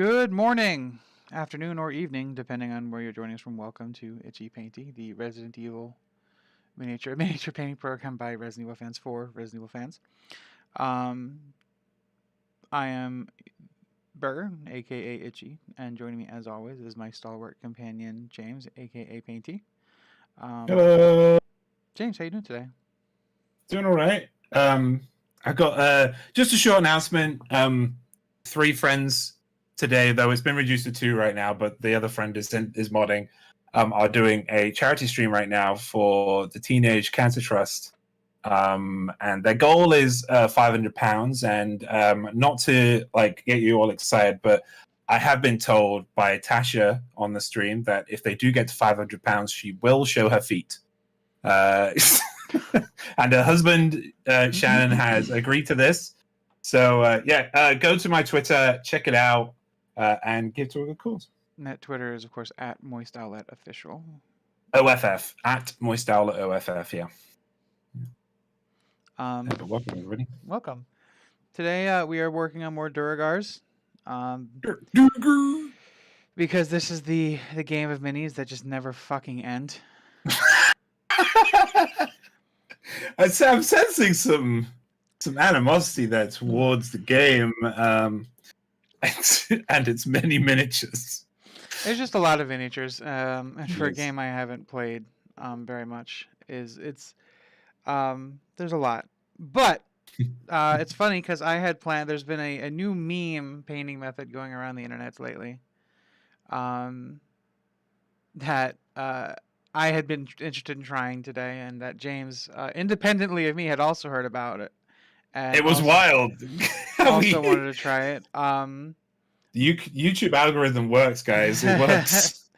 Good morning, afternoon, or evening, depending on where you're joining us from. Welcome to Itchy Painty, the Resident Evil miniature painting program by Resident Evil fans for Resident Evil fans. Um, I am Burger, aka Itchy, and joining me as always is my stalwart companion James, aka Painty. Um, Hello. James, how you doing today? Doing all right. I got just a short announcement. 3 friends today, though it's been reduced to 2 right now, but the other friend is modding. Are doing a charity stream right now for the Teenage Cancer Trust. And their goal is £500. And not to like get you all excited, but I have been told by Tasha on the stream that if they do get to £500, she will show her feet. And her husband Shannon has agreed to this. So go to my Twitter, check it out, and give to a good cause. And that Twitter is, of course, at Moist Outlet Official. OFF at Moist Outlet OFF. Yeah. But welcome everybody. Welcome. Today we are working on more Duergars. Because this is the game of minis that just never fucking end. I'm sensing some animosity there towards the game, and its many miniatures. There's just a lot of miniatures, and for a game I haven't played very much, there's a lot. But it's funny because I had planned. There's been a new meme painting method going around the internet lately. That I had been interested in trying today, and that James, independently of me, had also heard about it. And it was wild. Also wanted to try it. The YouTube algorithm works, guys. It works.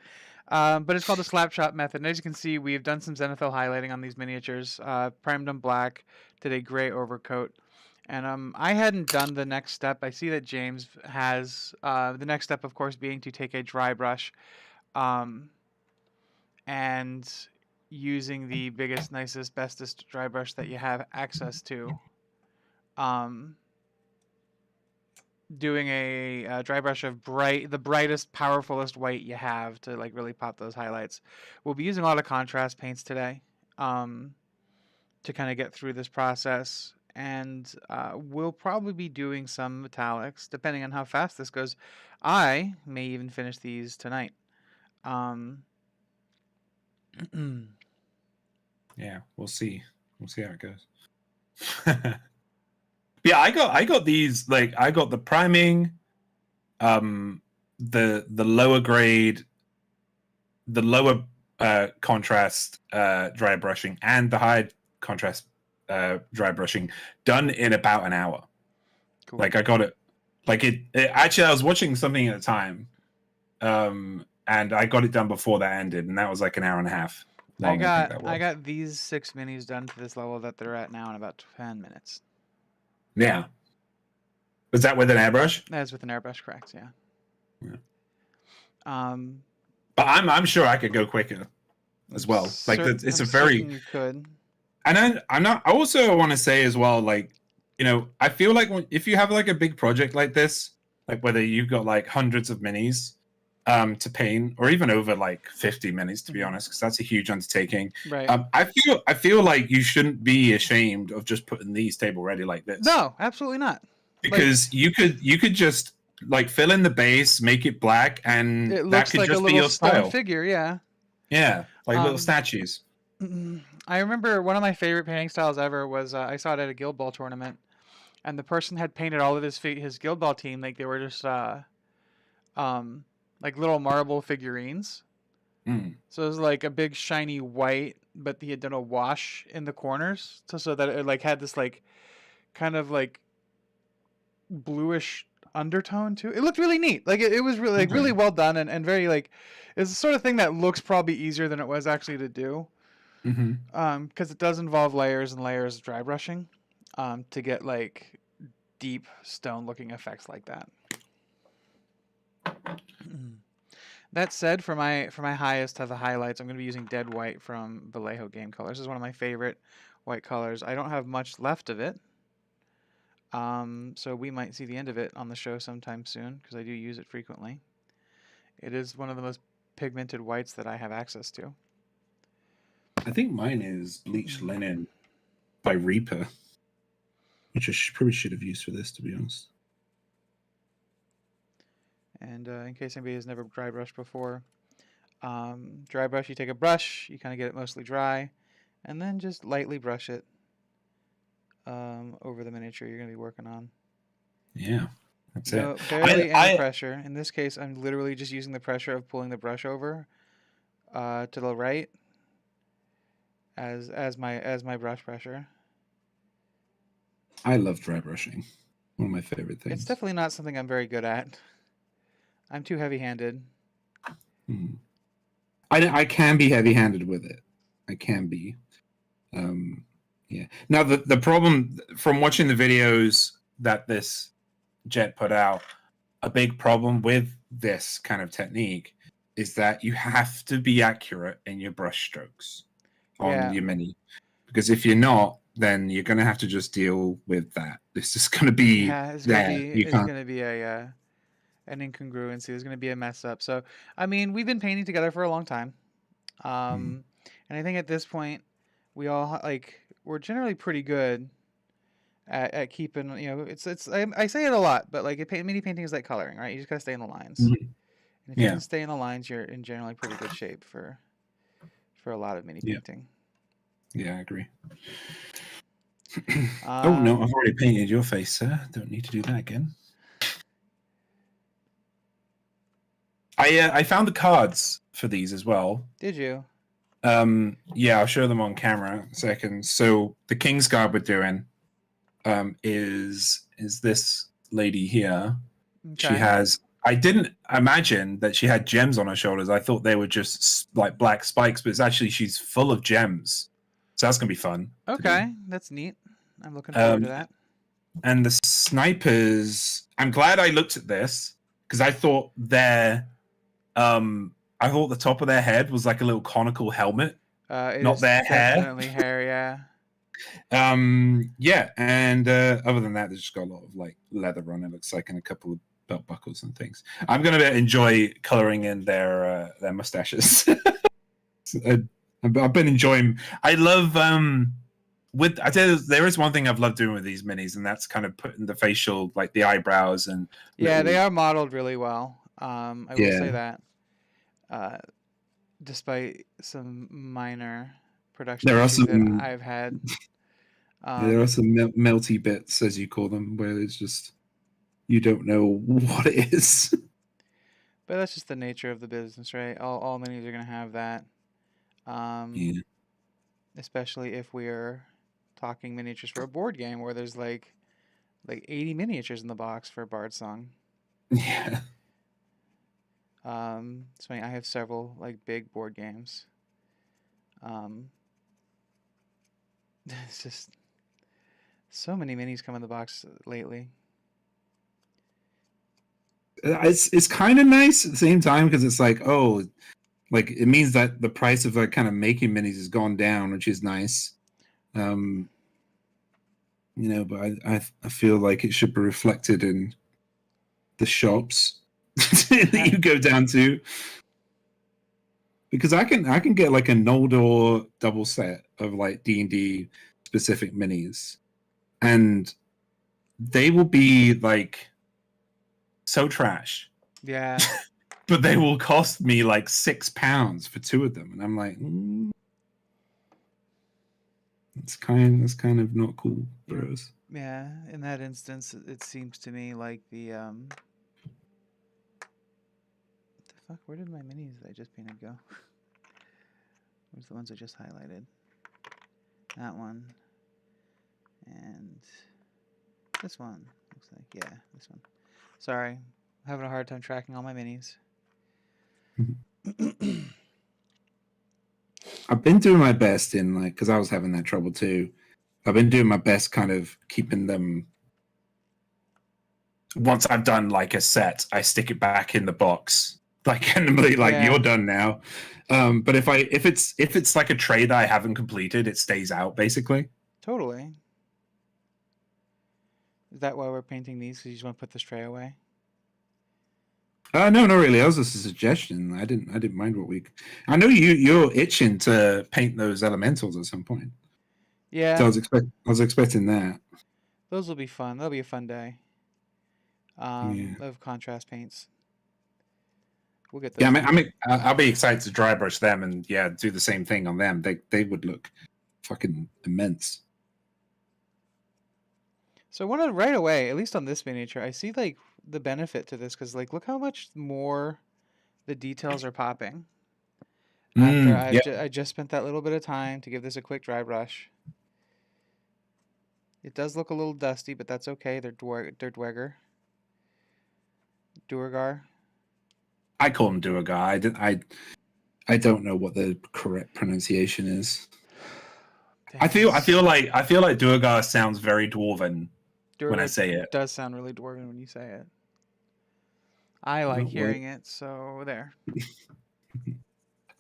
But it's called the Slapshot method. And as you can see, we've done some zenithal highlighting on these miniatures. Primed them black, did a gray overcoat. And I hadn't done the next step. I see that James has the next step, of course, being to take a dry brush and using the biggest, nicest, bestest dry brush that you have access to. Doing a dry brush of the brightest, powerfulest white you have to like really pop those highlights. We'll be using a lot of contrast paints today to kind of get through this process. And we'll probably be doing some metallics, depending on how fast this goes. I may even finish these tonight. Yeah, we'll see. We'll see how it goes. Yeah, I got these, like, I got the priming, the lower grade, the lower contrast dry brushing, and the high contrast dry brushing done in about an hour. Cool. Like, I got it. Like, it actually, I was watching something at the time, and I got it done before that ended, and that was like an hour and a half. I got these 6 minis done to this level that they're at now in about 10 minutes. Yeah. Was that with an airbrush? That's with an airbrush, correct? Yeah. But I'm sure I could go quicker as well. Like it's a very. You could. And I also want to say as well, like, you know, I feel like if you have like a big project like this, like whether you've got like hundreds of minis to paint, or even over like 50 minis, to be honest, because that's a huge undertaking. Right. I feel like you shouldn't be ashamed of just putting these table ready like this. No, absolutely not. Because you could just like fill in the base, make it black, and that could like just a be your style figure. Yeah. Yeah, like little statues. I remember one of my favorite painting styles ever was I saw it at a Guild Ball tournament, and the person had painted all of his Guild Ball team like they were just like little marble figurines. So it was like a big shiny white, but he had done a wash in the corners so that it like had this like kind of like bluish undertone to it. It looked really neat. Like it was really like really well done and very like it's the sort of thing that looks probably easier than it was actually to do. Because it does involve layers and layers of dry brushing to get like deep stone looking effects like that. That said, for my highest of the highlights, I'm going to be using Dead White from Vallejo Game Colors. This is one of my favorite white colors. I don't have much left of it. So we might see the end of it on the show sometime soon because I do use it frequently. It is one of the most pigmented whites that I have access to. I think mine is Bleached Linen by Reaper, which I probably should have used for this, to be honest. And in case anybody has never dry brushed before, dry brush, you take a brush, you kind of get it mostly dry, and then just lightly brush it over the miniature you're going to be working on. Yeah, that's No, it. barely any pressure. In this case, I'm literally just using the pressure of pulling the brush over to the right as my brush pressure. I love dry brushing. One of my favorite things. It's definitely not something I'm very good at. I'm too heavy-handed. I can be heavy-handed with it. I can be. Yeah. Now the problem from watching the videos that this Jet put out, a big problem with this kind of technique is that you have to be accurate in your brush strokes on your mini, because if you're not, then you're going to have to just deal with that. This is going to be it's going to be a an incongruency. There's going to be a mess up. So, I mean, we've been painting together for a long time, and I think at this point, we all we're generally pretty good at keeping. It's I say it a lot, but like mini painting is like coloring, right? You just gotta stay in the lines. And if you can stay in the lines, you're in generally pretty good shape for a lot of mini painting. Yeah, I agree. Oh no, I've already painted your face, sir. Don't need to do that again. I found the cards for these as well. Did you? Yeah, I'll show them on camera in a second. So the King's card we're doing is this lady here. Okay. She has. I didn't imagine that she had gems on her shoulders. I thought they were just like black spikes, but it's actually she's full of gems. So that's gonna be fun. Okay, that's neat. I'm looking forward to that. And the snipers, I'm glad I looked at this because I thought the top of their head was like a little conical helmet, not their hair. Definitely hair, yeah. Yeah, and other than that, they just got a lot of like leather on it. Looks like, and a couple of belt buckles and things. I'm gonna enjoy coloring in their mustaches. I've been enjoying. I love I tell you, there is one thing I've loved doing with these minis, and that's kind of putting the facial, like the eyebrows and. Yeah, they are modeled really well. I will say that. Despite some minor production issues that I've had. There are some melty bits, as you call them, where it's just you don't know what it is. But that's just the nature of the business, right? All minis are going to have that. Yeah. Especially if we're talking miniatures for a board game where there's like 80 miniatures in the box for Bardsung. Yeah. It's funny, I have several like big board games. It's just so many minis come in the box lately. It's kind of nice at the same time because it's like, oh, like it means that the price of like kind of making minis has gone down, which is nice. But I feel like it should be reflected in the shops that you go down to, because I can get like a Noldor double set of like D&D specific minis, and they will be like so trash. Yeah. But they will cost me like £6 for 2 of them, and I'm like, that's kind of not cool, bros. Yeah, in that instance, it seems to me like the what the fuck? Where did my minis that I just painted go? Where's the ones I just highlighted? That one. And this one. Looks like, yeah, this one. Sorry. I'm having a hard time tracking all my minis. I've been doing my best in like, because I was having that trouble too. I've been doing my best kind of keeping them. Once I've done like a set, I stick it back in the box. Like, randomly, like, you're done now. But if it's like a trade I haven't completed, it stays out basically. Totally. Is that why we're painting these? Because you just want to put the stray away? No, not really. That was just a suggestion. I didn't mind what we. I know you're itching to paint those elementals at some point. So Yeah, I was expecting that. those will be fun. That'll be a fun day. Yeah. Of contrast paints. We'll get Yeah, those done. I'll be excited to dry brush them and yeah, do the same thing on them. They would look fucking immense. So I want to right away, at least on this miniature, I see like the benefit to this because like look how much more the details are popping after Yeah, I just spent that little bit of time to give this a quick dry brush. It does look a little dusty, but that's okay. They're Duergar. I call them Duergar. I don't know what the correct pronunciation is. Dang, I feel like Duergar sounds very dwarven when I Duergar say it. does sound really dwarven when you say it. I I like don't what. hearing it, so there.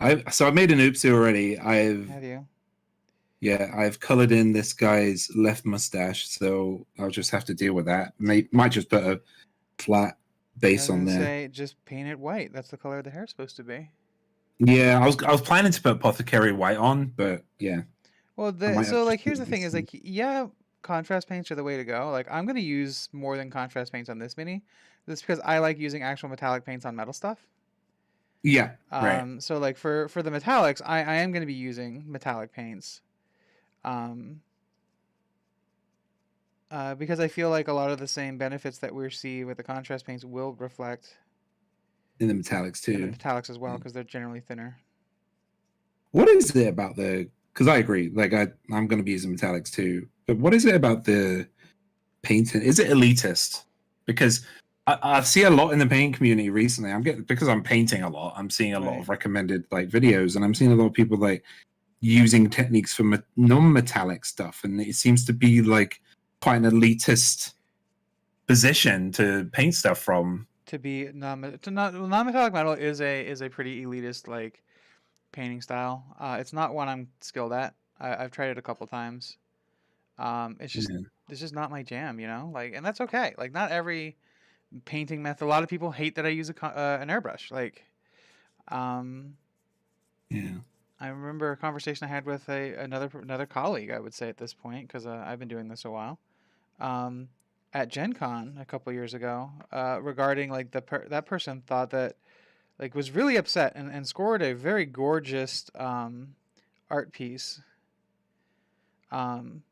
I've made an oopsie already. Have you? I've colored in this guy's left mustache, so I'll just have to deal with that. Might just put a flat I base was on gonna there. say just paint it white. That's the color the hair's supposed to be. Yeah, I was planning to put apothecary white on, but yeah, Well, I might have so to like do here's the thing is this. like yeah, contrast paints are the way to go. Like I'm gonna use more than contrast paints on this mini. This because I like using actual metallic paints on metal stuff. Yeah, right. So like for the metallics, I am gonna be using metallic paints. Um, because I feel like a lot of the same benefits that we see with the contrast paints will reflect In the metallics in the too. metallics as well because they're generally thinner. What is it about the? Because I agree. Like I'm going to be using metallics too. But what is it about the painting? Is it elitist? Because I see a lot in the paint community recently. I'm getting because I'm painting a lot. I'm seeing a lot Right. of recommended like videos, and I'm seeing a lot of people like using techniques for non-metallic stuff, and it seems to be like quite an elitist position to paint stuff from. To be non-metallic metal is a pretty elitist like painting style. It's not one I'm skilled at. I've tried it a couple times. It's just Yeah. it's just not my jam, you know. Like, and that's okay. Like, not every painting method. A lot of people hate that I use an airbrush. Like, um, Yeah. I remember a conversation I had with another colleague. I would say at this point because I've been doing this a while. Um, at Gen Con a couple years ago, regarding like that person thought that like was really upset and scored a very gorgeous art piece. Um,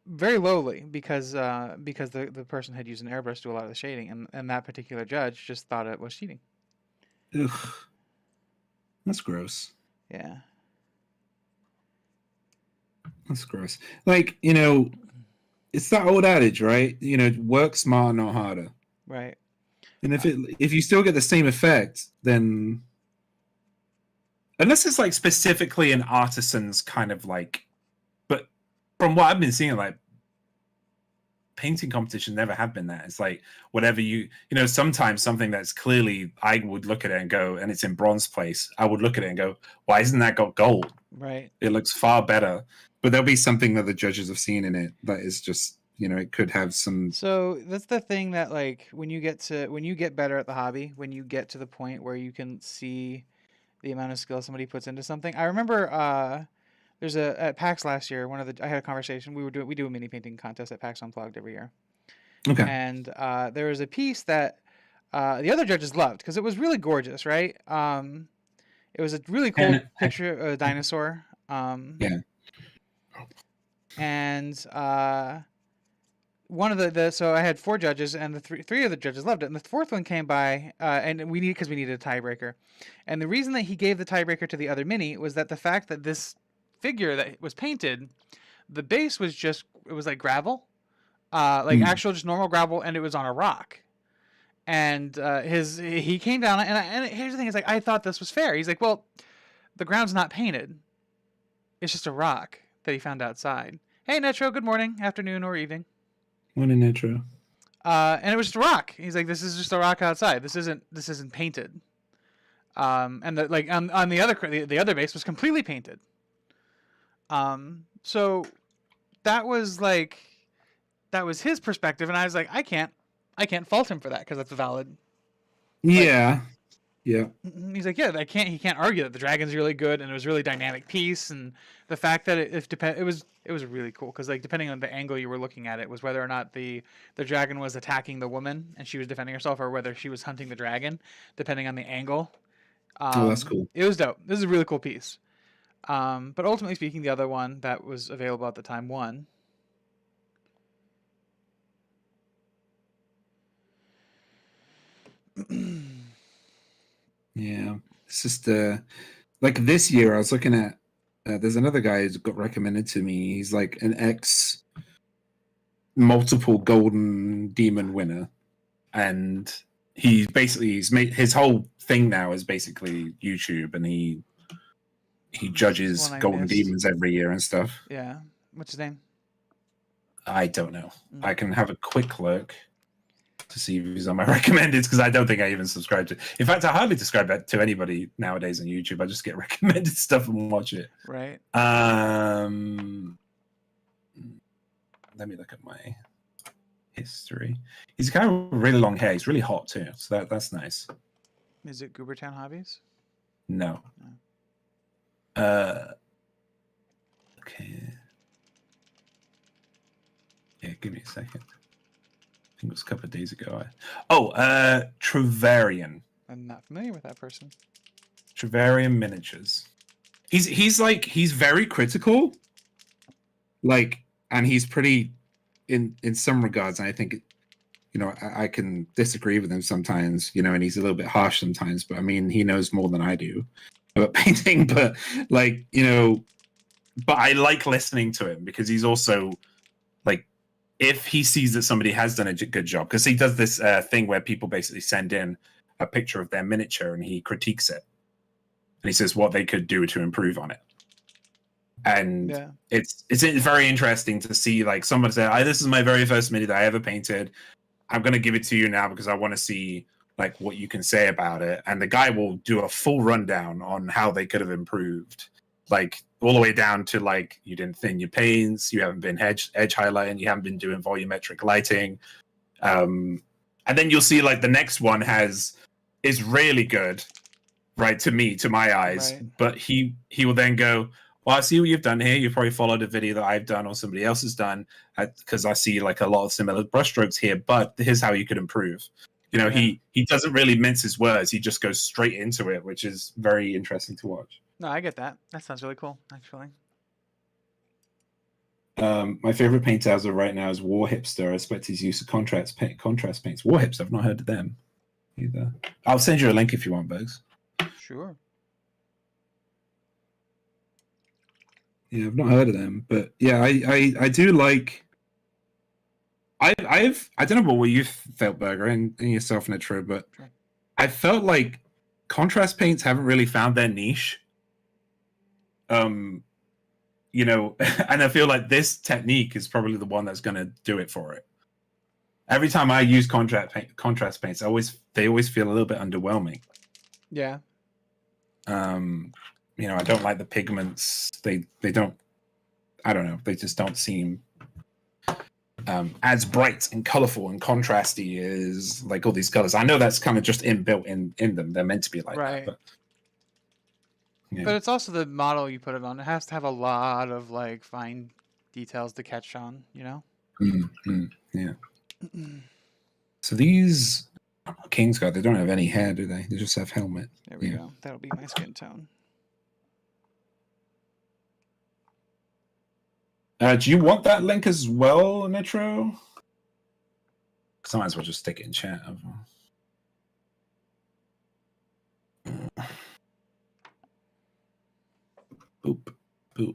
very lowly because the person had used an airbrush to do a lot of the shading and that particular judge just thought it was cheating. Ugh, that's gross. Yeah. That's gross. Like, it's that old adage, right? Work smarter, not harder. Right. And Uh, if you still get the same effect, then unless it's like specifically an artisan's kind of like, but from what I've been seeing, like painting competition never have been that. It's like whatever sometimes something that's clearly I would look at it and go, and it's in bronze place. I would look at it and go, why isn't that got gold? right. It looks far better. But there'll be something that the judges have seen in it that is just, it could have some. So that's the thing that like when you get better at the hobby, when you get to the point where you can see the amount of skill somebody puts into something. I remember there's at PAX last year. I had a conversation. We do a mini painting contest at PAX Unplugged every year, Okay. and there was a piece that the other judges loved because it was really gorgeous, right? It was a really cool picture of a dinosaur. Yeah. And one of so I had four judges, and the three of the judges loved it, and the fourth one came by, and we needed a tiebreaker, and the reason that he gave the tiebreaker to the other mini was that the fact that this figure that was painted, the base was it was like gravel, like actual just normal gravel, and it was on a rock. And he came down, and here's the thing: is like I thought this was fair. He's like, well, the ground's not painted; it's just a rock that he found outside. Hey, Netro, good morning, afternoon, or evening. Morning, Netro. And it was just a rock. He's like, this is just a rock outside. This isn't painted. And on the other base was completely painted. So that was like that was his perspective, and I was like, I can't fault him for that because that's a valid. Yeah. Yeah. He's like, yeah, he can't argue that the dragon's really good and it was a really dynamic piece, and the fact that it was really cool because like depending on the angle you were looking at it was whether or not the dragon was attacking the woman and she was defending herself or whether she was hunting the dragon, depending on the angle. Oh, that's cool. It was dope. This is a really cool piece. But ultimately speaking, the other one that was available at the time won. Yeah, it's just like this year I was looking at. There's another guy who's got recommended to me. He's like an ex multiple golden demon winner, and he's made his whole thing now is basically YouTube, and he judges golden demons every year and stuff. Yeah, what's his name? I don't know. I can have a quick look to see if he's on my recommended, because I don't think I even subscribe to. In fact, I hardly subscribe that to anybody nowadays on YouTube. I just get recommended stuff and watch it. Right. Let me look at my history. He's a guy with really long hair. He's really hot too, so that's nice. Is it Goobertown Hobbies? No. Okay. Yeah, give me a second. I think it was a couple of days ago. Trevarian. I'm not familiar with that person. Trevarian Miniatures. He's very critical, like, and he's pretty in some regards. And I think, I can disagree with him sometimes, and he's a little bit harsh sometimes. But I mean, he knows more than I do about painting. But like, but I like listening to him because he's also like, if he sees that somebody has done a good job, because he does this thing where people basically send in a picture of their miniature and he critiques it. And he says what they could do to improve on it. And it's very interesting to see like someone say, this is my very first mini that I ever painted. I'm going to give it to you now because I want to see like what you can say about it. And the guy will do a full rundown on how they could have improved. Like all the way down to like, you didn't thin your paints, you haven't been edge highlighting, you haven't been doing volumetric lighting. And then you'll see like the next one is really good, right, to my eyes. Right. But he will then go, well, I see what you've done here. You've probably followed a video that I've done or somebody else has done, because I see like a lot of similar brushstrokes here, but here's how you could improve. He doesn't really mince his words. He just goes straight into it, which is very interesting to watch. No, I get that. That sounds really cool, actually. My favorite paint as of right now is War Hipster. I expect his use of contrast paints. War Hipster, I've not heard of them either. I'll send you a link if you want, Bugs. Sure. Yeah, I've not heard of them, but yeah, I do like. I don't know what you felt, Burger, and yourself, Nitro, but sure. I felt like contrast paints haven't really found their niche. And I feel like this technique is probably the one that's going to do it for it. Every time I use contrast paints, they always feel a little bit underwhelming. Yeah. I don't like the pigments. They don't. I don't know. They just don't seem as bright and colorful and contrasty as like all these colors. I know that's kind of just inbuilt in them. They're meant to be like right. that. But it's also the model you put it on. It has to have a lot of like fine details to catch on, Mm-hmm. Yeah. So these Kingsguard, they don't have any hair, do they? They just have helmet. There we go. That'll be my skin tone. Do you want that link as well, Nitro? Because I might as well just stick it in chat. Boop, boop.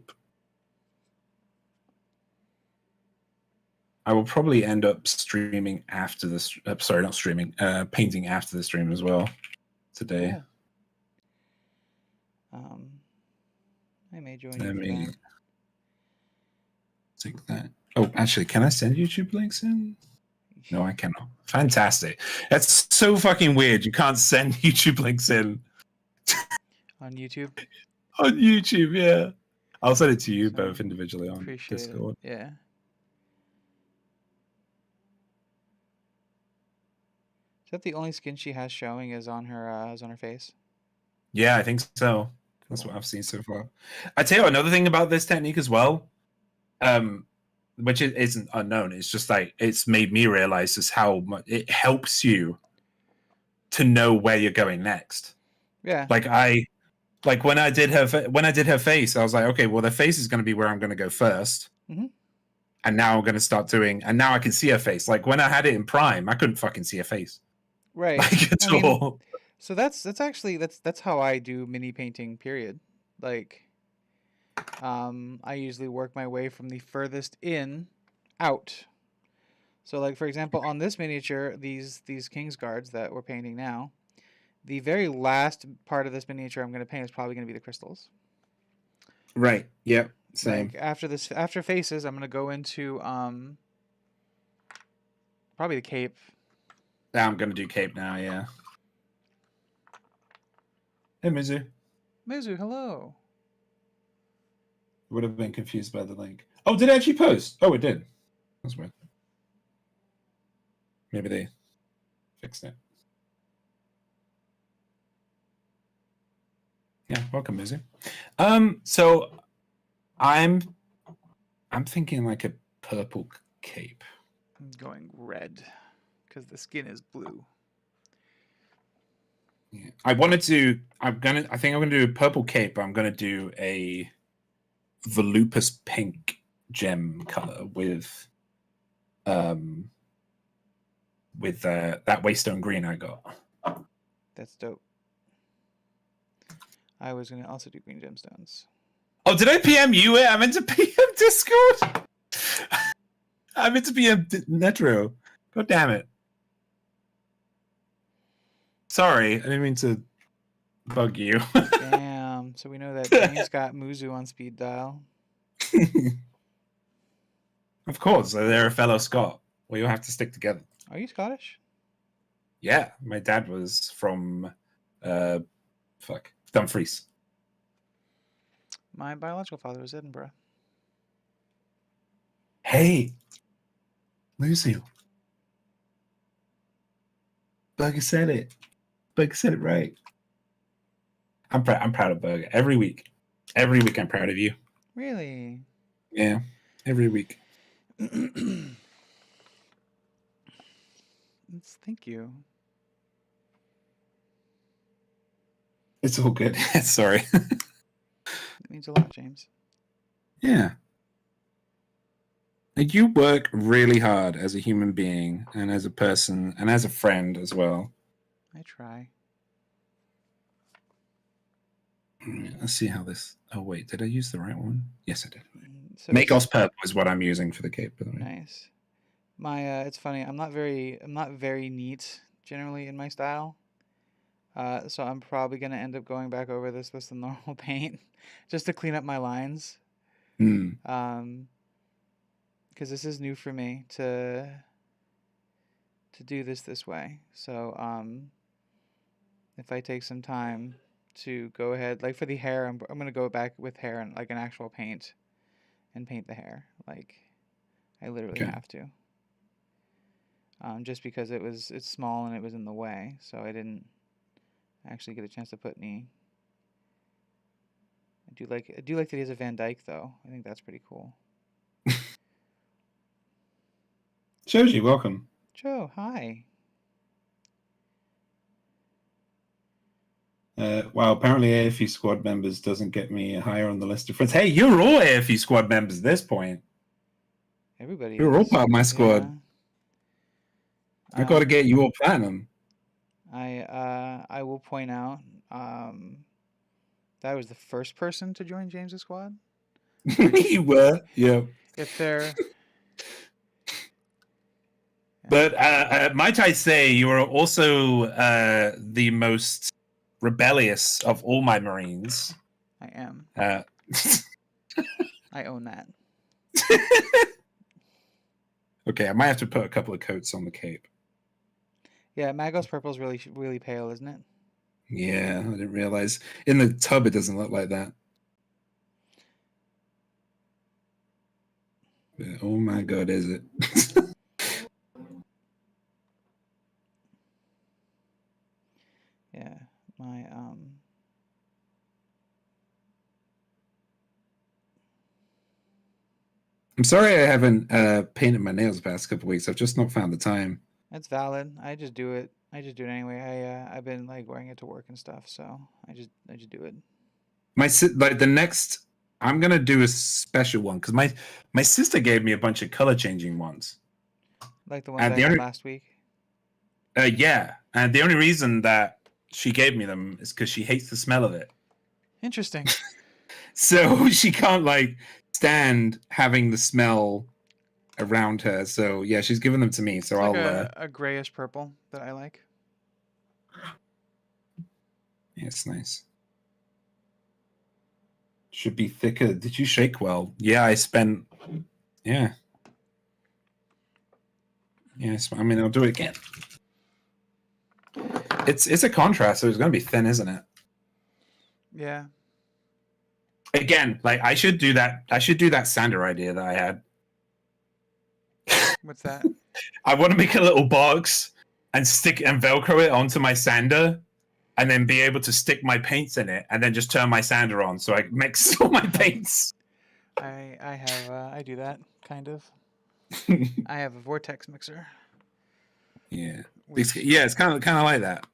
I will probably end up streaming after this. Sorry, not streaming. Painting after the stream as well today. Yeah. I may join Let you. me take that. Oh, actually, can I send YouTube links in? No, I cannot. Fantastic. That's so fucking weird. You can't send YouTube links in. On YouTube? On YouTube, yeah. I'll send it to you both individually on Discord. Yeah. that the only skin she has showing is on her face? Yeah, I think so. That's Cool. what I've seen so far. I tell you another thing about this technique as well, which isn't unknown. It's just like it's made me realize is how much it helps you to know where you're going next. Yeah. Like when I did her face, I was like, okay, well, the face is going to be where I'm going to go first. Mm-hmm. And now I'm going to start doing, and now I can see her face. Like when I had it in Prime, I couldn't fucking see her face, Right. like at I mean, all. so that's actually that's how I do mini painting. Period. Like, I usually work my way from the furthest in out. So, like for example, on this miniature, these King's Guards that we're painting now, the very last part of this miniature I'm going to paint is probably going to be the crystals. Right. Yep. Same. Like after faces, I'm going to go into probably the cape. I'm going to do cape now. Yeah. Hey, Mizu. Mizu, hello. Would have been confused by the link. Oh, did it actually post? Oh, it did. That's weird. Maybe they fixed it. Yeah, welcome, Mizu. So I'm thinking like a purple cape. I'm going red because the skin is blue. Yeah. I think I'm gonna do a purple cape, but I'm gonna do a volupus pink gem color with that waystone green I got. That's dope. I was gonna also do green gemstones. Oh, did I PM you? I meant to PM Discord. I meant to PM Netro. God damn it. Sorry, I didn't mean to bug you. Damn. So we know that James got Muzu on speed dial. Of course, they're a fellow Scot. We all have to stick together. Are you Scottish? Yeah, my dad was from Dumfries. My biological father was Edinburgh. Hey, Lucy. Burger said it. Burger said it right. I'm proud of Burger every week. Every week I'm proud of you. Really? Yeah, every week. Thank you. It's all good. Sorry. It means a lot, James. Yeah. Like you work really hard as a human being and as a person and as a friend as well. I try. Let's see how this. Oh wait, did I use the right one? Yes, I did. So Make us purple is what I'm using for the cape. By the way. nice. My it's funny. I'm not very neat generally in my style. So I'm probably gonna end up going back over this with some normal paint, just to clean up my lines. Because this is new for me to do this way. So if I take some time to go ahead, like for the hair, I'm gonna go back with hair and like an actual paint, and paint the hair. Like I literally have to. Just because it's small and it was in the way, so I didn't actually get a chance to put any. I do like that he has a Van Dyke though. I think that's pretty cool. Shoji, welcome. Joe, hi. Wow, apparently AFE squad members doesn't get me higher on the list of friends. Hey, you're all AFE squad members at this point. Everybody You're all is. part of my squad. Yeah. I got to get you all platinum. I will point out that I was the first person to join James's squad. You were, yeah. If they're But might I say, you are also the most rebellious of all my Marines. I am. I own that. Okay, I might have to put a couple of coats on the cape. Yeah, Magos purple is really pale, isn't it? Yeah, I didn't realize. In the tub, it doesn't look like that. But, oh my god, is it? my I'm sorry I haven't painted my nails the past couple weeks. I've just not found the time. That's valid. I just do it. I just do it anyway. I've been like wearing it to work and stuff, so I just do it. Like the next, I'm gonna do a special one because my sister gave me a bunch of color changing ones. Like the ones And I the had only, last week. yeah, and the only reason that she gave me them is because she hates the smell of it. Interesting. So she can't like stand having the smell around her. So yeah, she's given them to me. So It's like I'll a grayish purple that I like. yeah, it's nice. Should be thicker. Did you shake well? Yeah, I spent yeah. Yes, I mean I'll do it again. It's a contrast, so it's gonna be thin, isn't it? Yeah. Again, like I should do that sander idea that I had. What's that? I want to make a little box and stick and velcro it onto my sander and then be able to stick my paints in it and then just turn my sander on so I mix all my paints. I do that kind of. I have a vortex mixer. Yeah. Which, Yeah, it's kind of like that.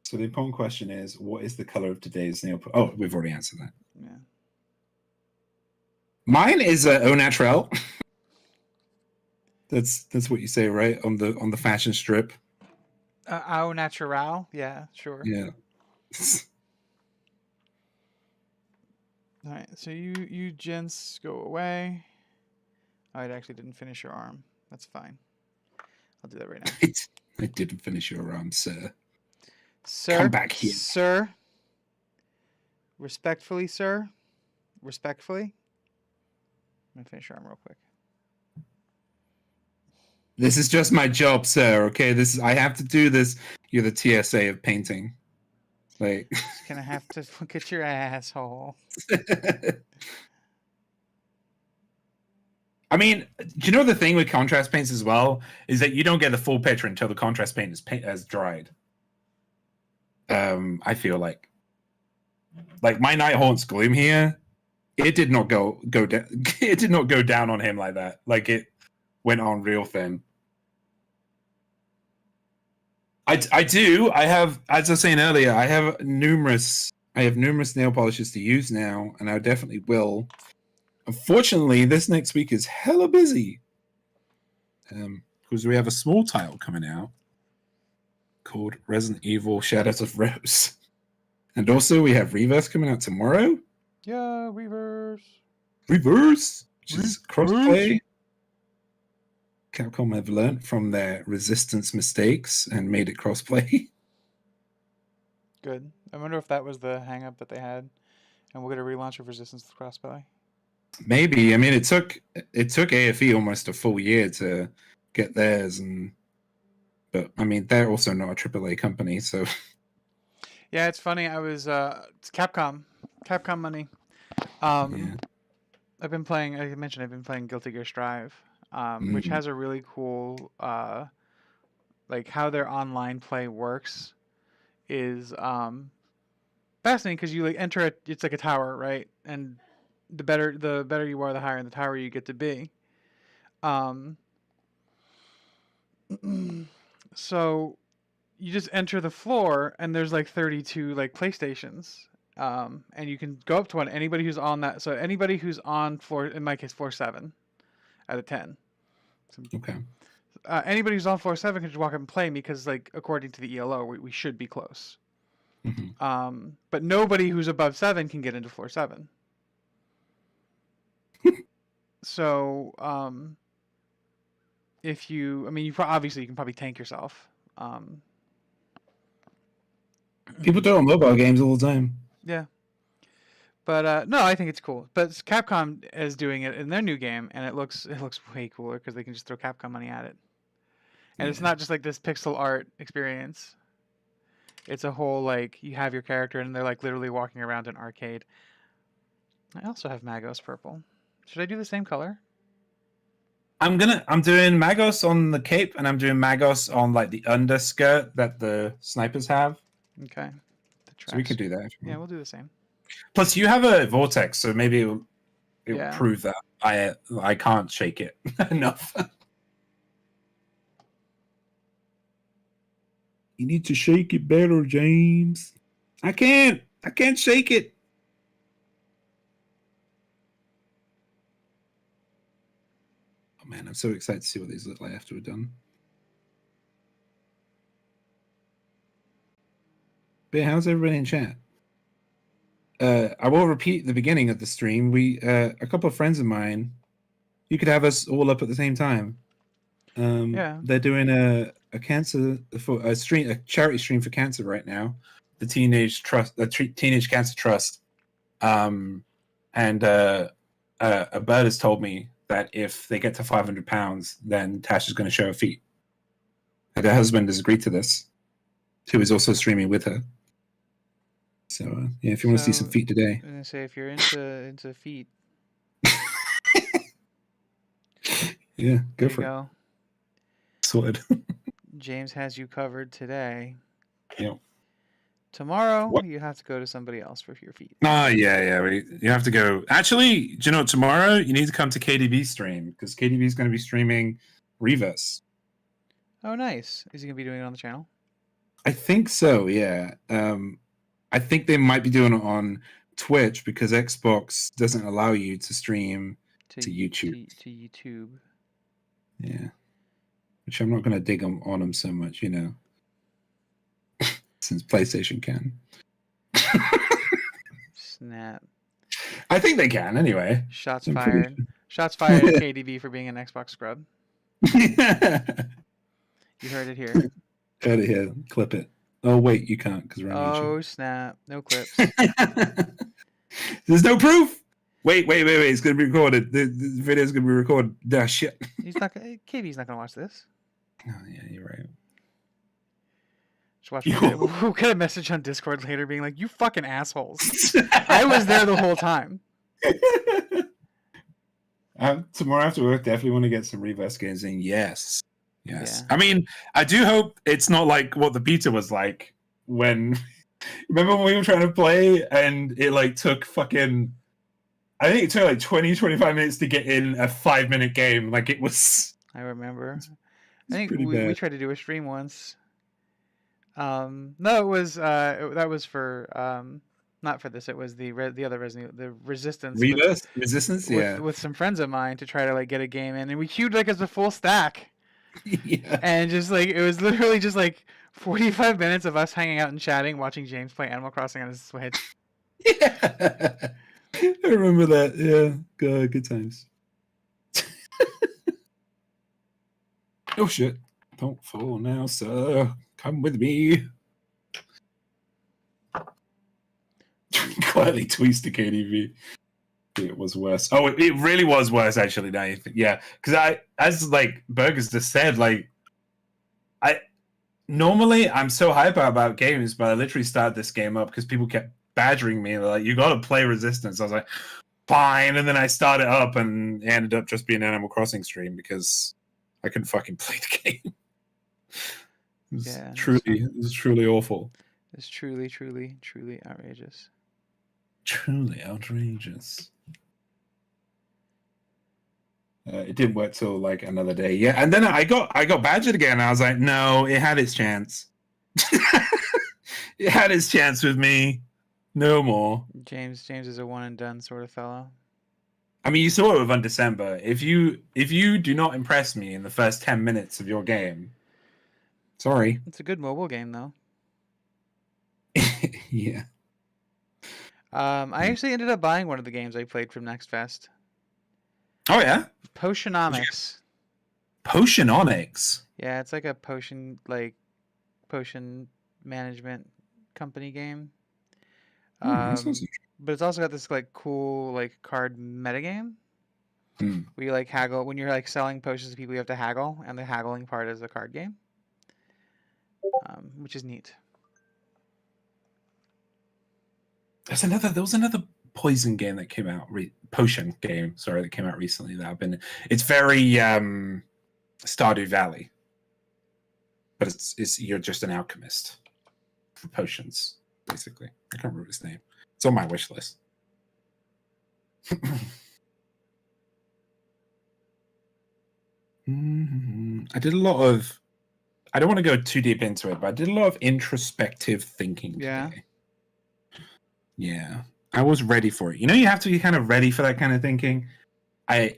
So the important question is, what is the color of today's nail? Oh, we've already answered that. yeah. Mine is au naturel. That's what you say, right? On the fashion strip. Au natural. Yeah, sure. Yeah. All right. So you gents go away. Oh, it actually didn't finish your arm. That's fine. I'll do that right now. I didn't finish your arm, sir. Sir. Come back here. Sir. Respectfully, sir. Respectfully. I'm gonna finish your arm real quick. This is just my job, sir. Okay, I have to do this. You're the TSA of painting. Like, Just gonna have to look at your asshole. I mean, do you know the thing with contrast paints as well is that you don't get the full picture until the contrast paint has dried. I feel like my Night Haunt's Gloom here, it did not go down. It did not go down on him like that. Like it went on real thin. I do. I have, as I was saying earlier, I have numerous nail polishes to use now, and I definitely will. Unfortunately, this next week is hella busy. Because we have a small title coming out called Resident Evil Shadows of Rose. And also we have Reverse coming out tomorrow. Yeah, Reverse. Which is crossplay. Capcom have learned from their Resistance mistakes and made it crossplay. Good. I wonder if that was the hang-up that they had, and we'll get a relaunch of Resistance with crossplay. Maybe. I mean, it took AFE almost a full year to get theirs, but I mean, they're also not a AAA company, so. Yeah, it's funny. It's Capcom money. Yeah. I've been playing Guilty Gear Strive, which has a really cool, like how their online play works is fascinating because you like enter it. It's like a tower, right? And the better you are, the higher in the tower you get to be. So you just enter the floor and there's like 32 like PlayStations. And you can go up to one. Anybody who's on that, so anybody who's on floor, in my case, floor 7 out of 10. So, Okay. Anybody who's on floor 7 can just walk up and play me because, like, according to the ELO, we should be close. Mm-hmm. But nobody who's above 7 can get into floor 7. So, if you, I mean, obviously you can probably tank yourself. People do it on mobile games all the time. Yeah. But no, I think it's cool. But Capcom is doing it in their new game, and it looks way cooler because they can just throw Capcom money at it. And it's not just like this pixel art experience. It's a whole like you have your character, and they're like literally walking around an arcade. I also have Magos purple. Should I do the same color? I'm doing Magos on the cape, and I'm doing Magos on like the underskirt that the snipers have. Okay. So we could do that. Yeah, we'll do the same. Plus, you have a vortex, so maybe it'll Yeah. prove that I can't shake it enough. You need to shake it better, James. I can't shake it. Oh man, I'm so excited to see what these look like after we're done. But how's everybody in chat? I will repeat the beginning of the stream. We a couple of friends of mine, you could have us all up at the same time. Yeah. They're doing a charity stream for cancer right now, the Teenage Cancer Trust. And a bird has told me that if they get to £500, then Tash is going to show her feet. And her husband has agreed to this, who is also streaming with her. So yeah, if you want to see some feet today, I'm gonna say if you're into feet, yeah, go for it. Sorted. James has you covered today. Yeah. Tomorrow you have to go to somebody else for your feet. Oh yeah. You have to go. Actually, do you know what? Tomorrow you need to come to KDB's stream because KDB is going to be streaming Reverse. Oh, nice. Is he gonna be doing it on the channel? I think so. Yeah. I think they might be doing it on Twitch because Xbox doesn't allow you to stream to YouTube. To YouTube. Yeah. Which I'm not going to dig on them so much, you know, since PlayStation can. Snap. I think they can anyway. Shots fired. Sure. Shots fired at KDB for being an Xbox scrub. You heard it here. Heard it here. Clip it. Oh, wait, you can't because we're on YouTube. Oh, snap. No clips. There's no proof. Wait. It's going to be recorded. The video's going to be recorded. Nah, shit. KDB's not going to watch this. Oh, yeah, you're right. Just watch. We'll get a message on Discord later being like, you fucking assholes. I was there the whole time. Tomorrow after work, definitely want to get some Reverse games in. Yes. Yeah. I mean, I do hope it's not like what the beta was like when... Remember when we were trying to play and it like took fucking... I think it took like 20, 25 minutes to get in a 5-minute game. Like it was... I remember. I think we tried to do a stream once. No, it was that was for not for this. It was the other the Resistance. Resistance, with some friends of mine to try to like get a game in, and we queued like as a full stack. Yeah. And just like it was literally just like 45 minutes of us hanging out and chatting, watching James play Animal Crossing on his Switch. Yeah, I remember that. Yeah, good times. Oh shit! Don't fall now, sir. Come with me. Quietly tweets to KDV. It was worse. Oh, it really was worse, actually. Now you think, yeah, because as like Burgers just said, like normally I'm so hype about games, but I literally started this game up because people kept badgering me. They're like, you got to play Resistance. I was like, fine, and then I started up and it ended up just being an Animal Crossing stream because I couldn't fucking play the game. It was truly awful. It's truly outrageous. Truly outrageous. It didn't work till like another day. Yeah, and then I got badgered again. I was like, no, it had its chance. It had its chance with me. No more. James is a one and done sort of fellow. I mean, you saw it with Undecember. If you do not impress me in the first 10 minutes of your game, sorry. It's a good mobile game though. Yeah. I actually ended up buying one of the games I played from Next Fest. Oh yeah? Potionomics. Potionomics? Yeah, it's like a potion management company game. But it's also got this like cool like card metagame. Where you like haggle when you're like selling potions to people, you have to haggle, and the haggling part is a card game. Which is neat. There was another poison game that came out, potion game, sorry, that came out recently that I've been. It's very Stardew Valley, but it's you're just an alchemist for potions, basically. I can't remember his name. It's on my wish list. I did a lot of. I don't want to go too deep into it, but I did a lot of introspective thinking today. Yeah, I was ready for it. You know, you have to be kind of ready for that kind of thinking. I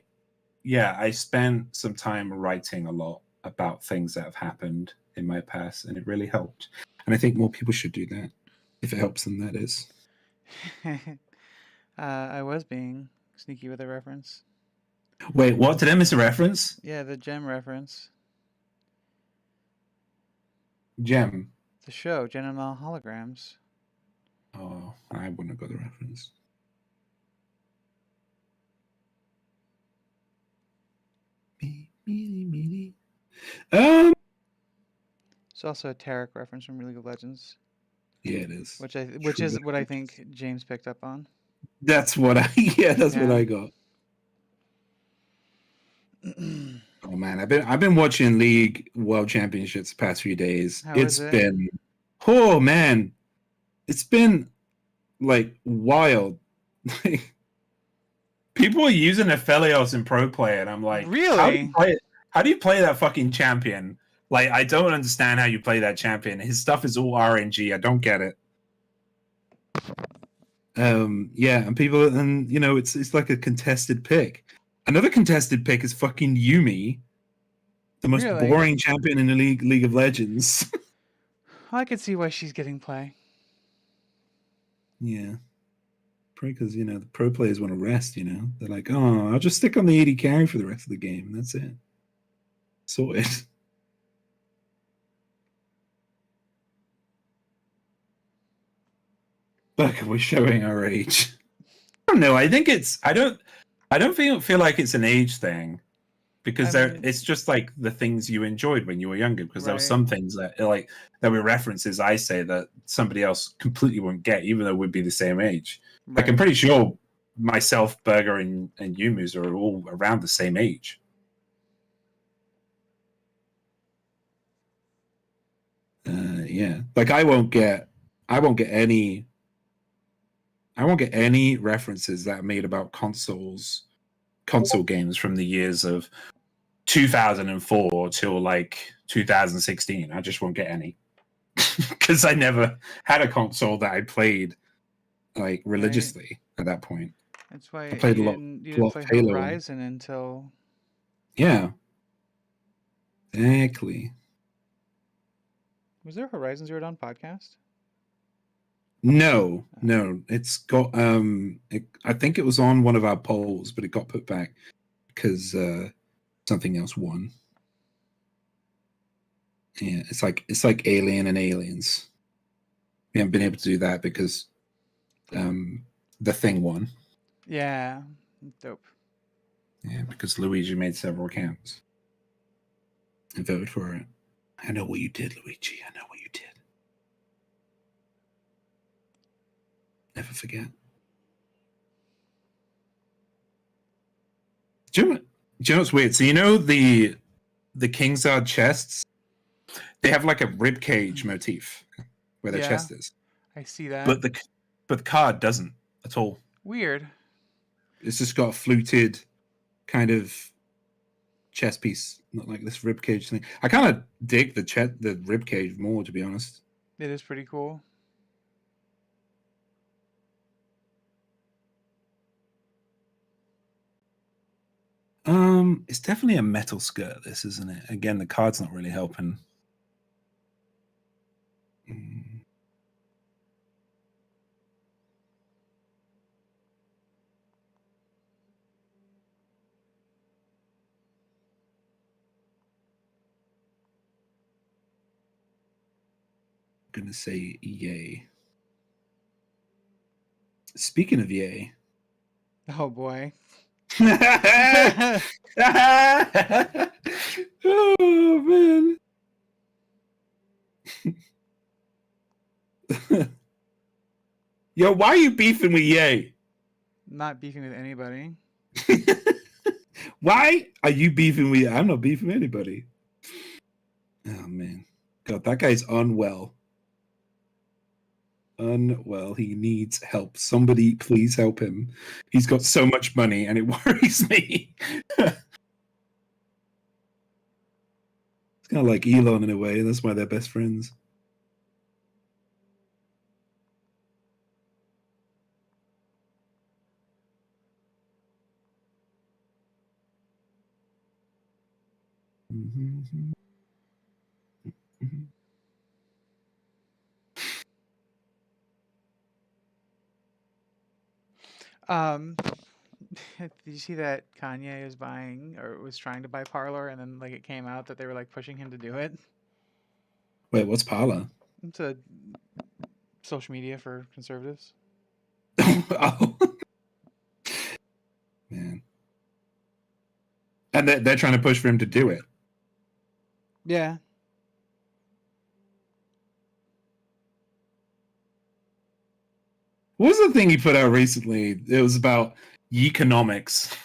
spent some time writing a lot about things that have happened in my past, and it really helped. And I think more people should do that, if it helps them, that is. I was being sneaky with a reference. Wait, what? Did I miss a reference? Yeah, the gem reference. Gem. The show, Gem and Holograms. Oh, I wouldn't have got the reference. It's also a Tarek reference from League of Legends. Yeah, it is. Which is what I think James picked up on. That's what I what I got. Oh man, I've been watching League World Championships the past few days. It's been like wild. People are using Aphelios in pro play, and I'm like, really? How do you play that fucking champion? Like, I don't understand how you play that champion. His stuff is all RNG. I don't get it. Yeah, and people, and you know, it's like a contested pick. Another contested pick is fucking Yuumi, the most boring champion in the League of Legends. I could see why she's getting play. Yeah. Probably because, you know, the pro players want to rest, you know. They're like, oh, I'll just stick on the AD carry for the rest of the game, and that's it. Sorted. Look, we're showing our age. I don't know. I think I don't feel like it's an age thing, because it's just like the things you enjoyed when you were younger. Because there were some things that there were references I say that somebody else completely wouldn't get, even though we'd be the same age. Right. Like, I'm pretty sure myself, Burger, and Yumus are all around the same age. Yeah, like I won't get any references that are made about console games from the years of 2004 till like 2016. I just won't get any because I never had a console that I played like religiously at that point. That's why I played you didn't play Halo. Horizon until. Yeah, exactly. Was there a Horizon Zero Dawn podcast? No. It's got I think it was on one of our polls, but it got put back because something else won. Yeah, it's like Alien and Aliens. We haven't been able to do that because the Thing won. Yeah, dope. Yeah, because Luigi made several accounts and voted for it. I know what you did, Luigi. I know what you did. Never forget. Do you know what's weird? So you know the Kingsguard chests, they have like a rib cage motif where their chest is. I see that. But the card doesn't at all. Weird. It's just got a fluted kind of chest piece, not like this rib cage thing. I kind of dig the rib cage more, to be honest. It is pretty cool. It's definitely a metal skirt, this, isn't it? Again, the card's not really helping. I'm gonna say yay. Speaking of yay. Oh boy. Oh man. Yo, why are you beefing with Yay? Not beefing with anybody. Why are you beefing with? I'm not beefing with anybody. Oh man, God, that guy's unwell. Unwell. He needs help. Somebody, please help him. He's got so much money, and it worries me. It's kind of like Elon in a way. That's why they're best friends. Mm-hmm. Um, did you see that Kanye is buying or was trying to buy Parlor, and then like it came out that they were like pushing him to do it? Wait, what's Parler? It's a social media for conservatives. Oh, man. And they're trying to push for him to do it. Yeah. What was the thing he put out recently? It was about economics.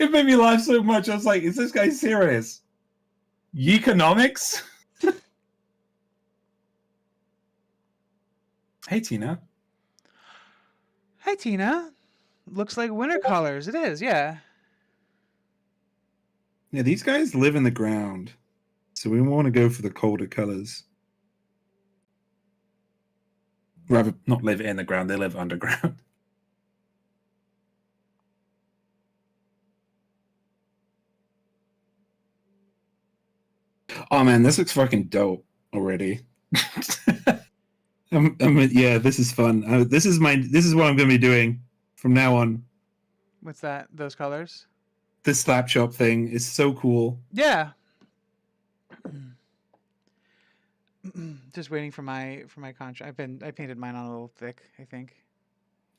It made me laugh so much. I was like, is this guy serious? Economics? Hey, Tina. Hi, Tina. Looks like winter colors. It is, yeah. Yeah, these guys live in the ground. So we want to go for the colder colors. Rather, not live in the ground, they live underground. Oh man, this looks fucking dope already. Yeah, this is fun. This is what I'm going to be doing from now on. What's that? Those colors? This slap shop thing is so cool. Yeah. Just waiting for my contract. I painted mine on a little thick, I think.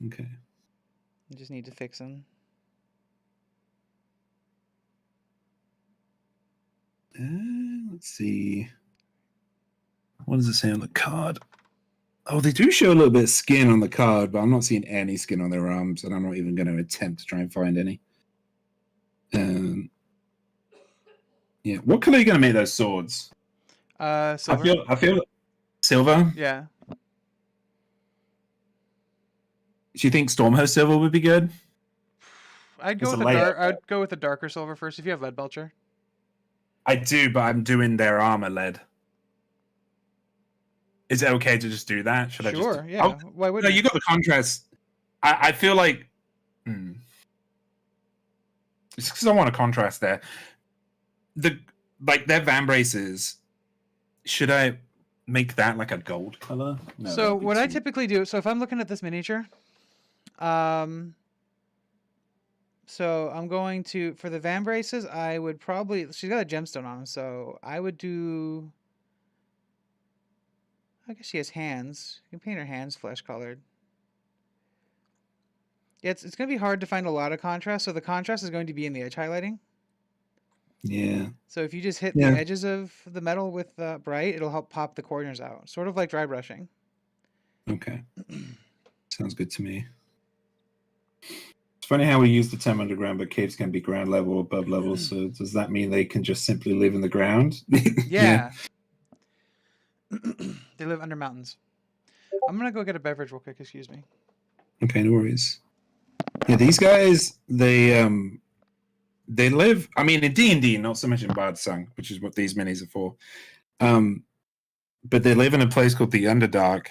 Okay. I just need to fix them. Let's see. What does it say on the card? Oh, they do show a little bit of skin on the card, but I'm not seeing any skin on their arms, and I'm not even going to attempt to try and find any. Yeah. What color are you going to make those swords? Silver. I feel silver. Yeah. Do you think Stormhost silver would be good? I'd go It's a with a layer. dark. I'd go with a darker silver first if you have lead belcher. I do, but I'm doing their armor lead. Is it okay to just do that? Should I just? Sure. Yeah. Why No, wouldn't you got the contrast. I feel like it's because I want a contrast there. Their van braces. Should I make that like a gold color? No, so what I typically do. So if I'm looking at this miniature, so I'm going to for the van braces. I would probably she's got a gemstone on them, so I would do. I guess she has hands. You can paint her hands flesh colored. Yeah, it's going to be hard to find a lot of contrast, so the contrast is going to be in the edge highlighting. Yeah. So if you just hit the edges of the metal with bright, it'll help pop the corners out, sort of like dry brushing. Okay. Sounds good to me. It's funny how we use the term underground, but caves can be ground level or above level. So does that mean they can just simply live in the ground? Yeah. They live under mountains. I'm going to go get a beverage real quick, excuse me. Okay, no worries. Yeah, these guys, they live. I mean, in D&D, not so much in Bardsung, which is what these minis are for. But they live in a place called the Underdark,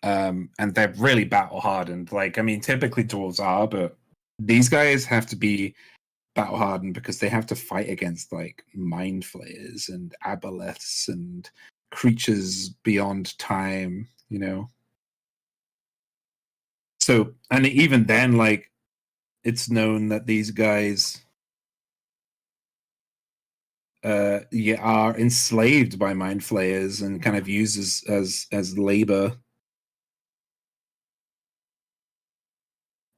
and they're really battle hardened. Like, I mean, typically dwarves are, but these guys have to be battle hardened because they have to fight against like mind flayers and aboleths and creatures beyond time. You know. So, and even then, like, it's known that these guys are enslaved by mind flayers and kind of used as labor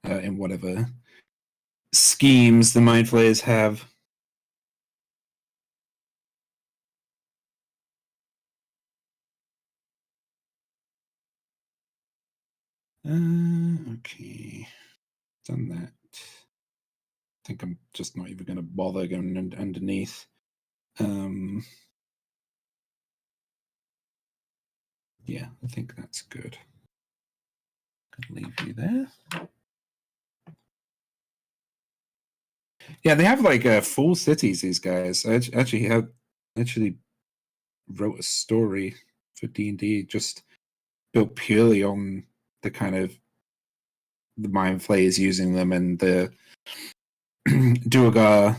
in whatever schemes the mind flayers have. Okay. Done that. I think I'm just not even going to bother going underneath. Yeah, I think that's good. Can leave you there. Yeah, they have like full cities. These guys. I actually wrote a story for D&D just built purely on the kind of the mind flayers using them and the Duergar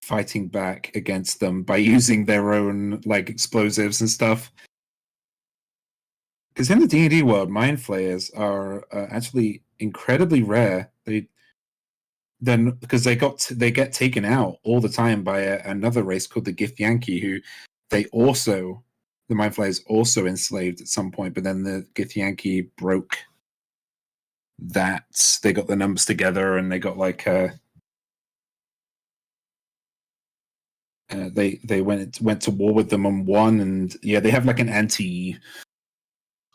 fighting back against them by using their own like explosives and stuff. Because in the D&D world, mind flayers are actually incredibly rare. Then because they get taken out all the time by another race called the Githyanki, who the mind flayers also enslaved at some point, but then the Githyanki broke that. They got the numbers together and they got like they went to war with them and won, and yeah, they have like an anti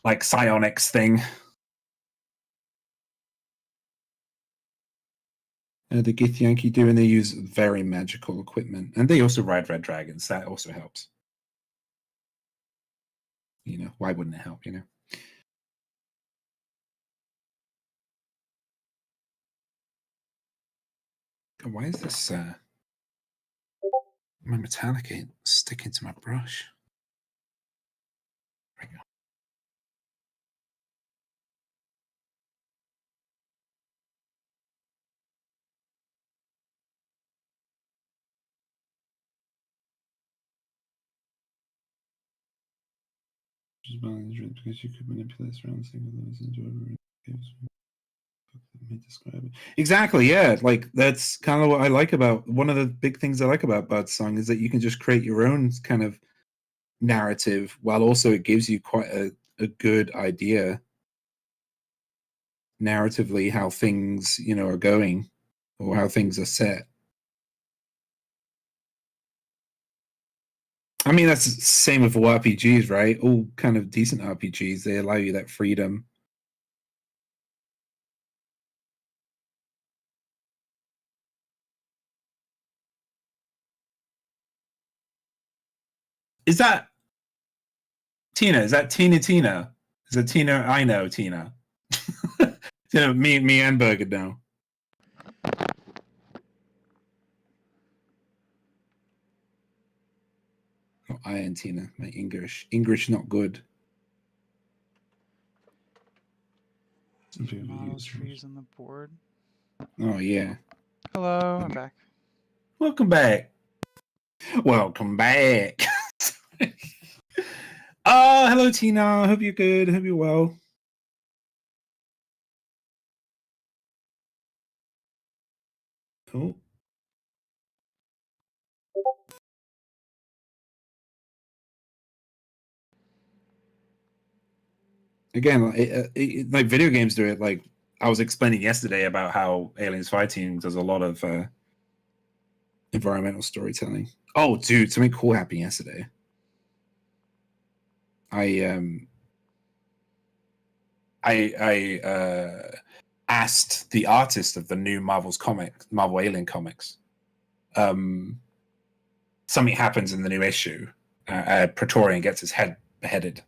like psionics thing. The Githyanki do, and they use very magical equipment, and they also ride red dragons. That also helps. You know, why wouldn't it help? You know. Why is this my metallic ain't sticking to my brush? There we go. Because you could manipulate surroundings and describe it. Exactly, yeah. Like that's kind of what I like about one of the big things I like about Bardsung is that you can just create your own kind of narrative while also it gives you quite a good idea narratively how things, you know, are going or how things are set. I mean, that's the same with all RPGs, right? All kind of decent RPGs, they allow you that freedom. Is that Tina? Is that Tina Tina? Is that Tina? I know Tina. You know, me and Berger know. Oh, I and Tina. My English not good. Models trees on the board. Oh yeah. Hello, I'm back. Welcome back. Welcome back. Oh, hello Tina. Hope you're good. Hope you're well. Oh. Again, like video games do it. Like I was explaining yesterday about how Aliens Fighting does a lot of environmental storytelling. Oh, dude, something cool happened yesterday. I asked the artist of the new Marvel Alien comics. Something happens in the new issue. Praetorian gets his head beheaded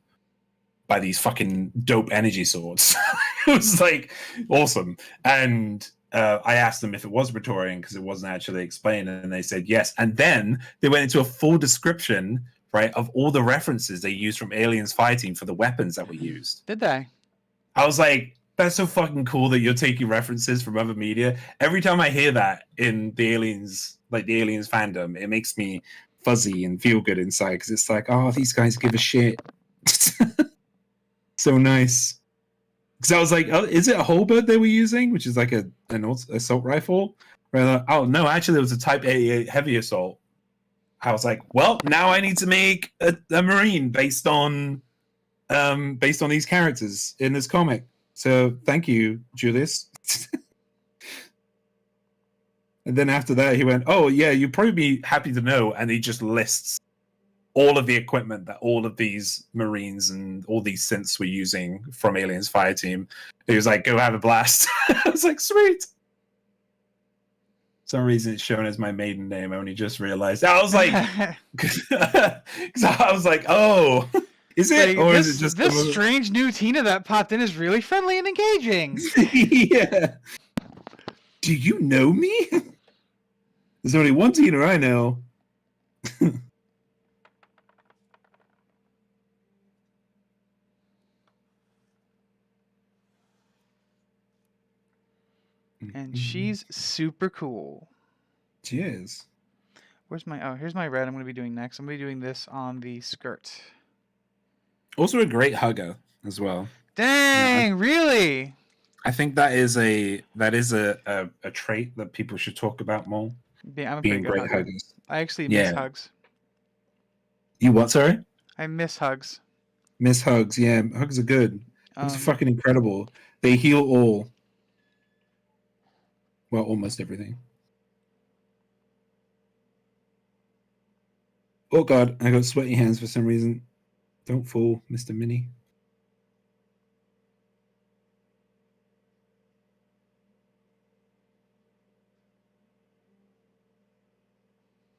by these fucking dope energy swords. It was like awesome. And I asked them if it was Praetorian because it wasn't actually explained, and they said yes. And then they went into a full description, right, of all the references they used from Aliens Fighting for the weapons that were used. Did they? I was like, that's so fucking cool that you're taking references from other media. Every time I hear that in the Aliens, like the Aliens fandom, it makes me fuzzy and feel good inside because it's like, oh, these guys give a shit. So nice. Because I was like, oh, is it a Halberd they were using, which is like an assault rifle? Like, oh no, actually it was a Type 88 heavy assault. I was like, well, now I need to make a Marine based on these characters in this comic. So thank you, Julius. And then after that, he went, oh yeah, you'd probably be happy to know, and he just lists all of the equipment that all of these Marines and all these synths were using from Aliens Fireteam. He was like, "Go have a blast." I was like, "Sweet." For some reason it's shown as my maiden name. I only just realized. I was like, because I was like, "Oh, is it, or is it just this strange new Tina that popped in is really friendly and engaging?" Yeah. Do you know me? There's only one Tina I know. And she's super cool. She is. Where's my... Oh, here's my red I'm going to be doing next. I'm going to be doing this on the skirt. Also a great hugger as well. Dang, really? I think that is a trait that people should talk about more. I'm a being pretty good great hugger. huggers. I actually miss hugs. You what, sorry? I miss hugs. Miss hugs, yeah. Hugs are good. Hugs are fucking incredible. They heal all. Well, almost everything. Oh god, I got sweaty hands for some reason. Don't fall, Mr. Mini.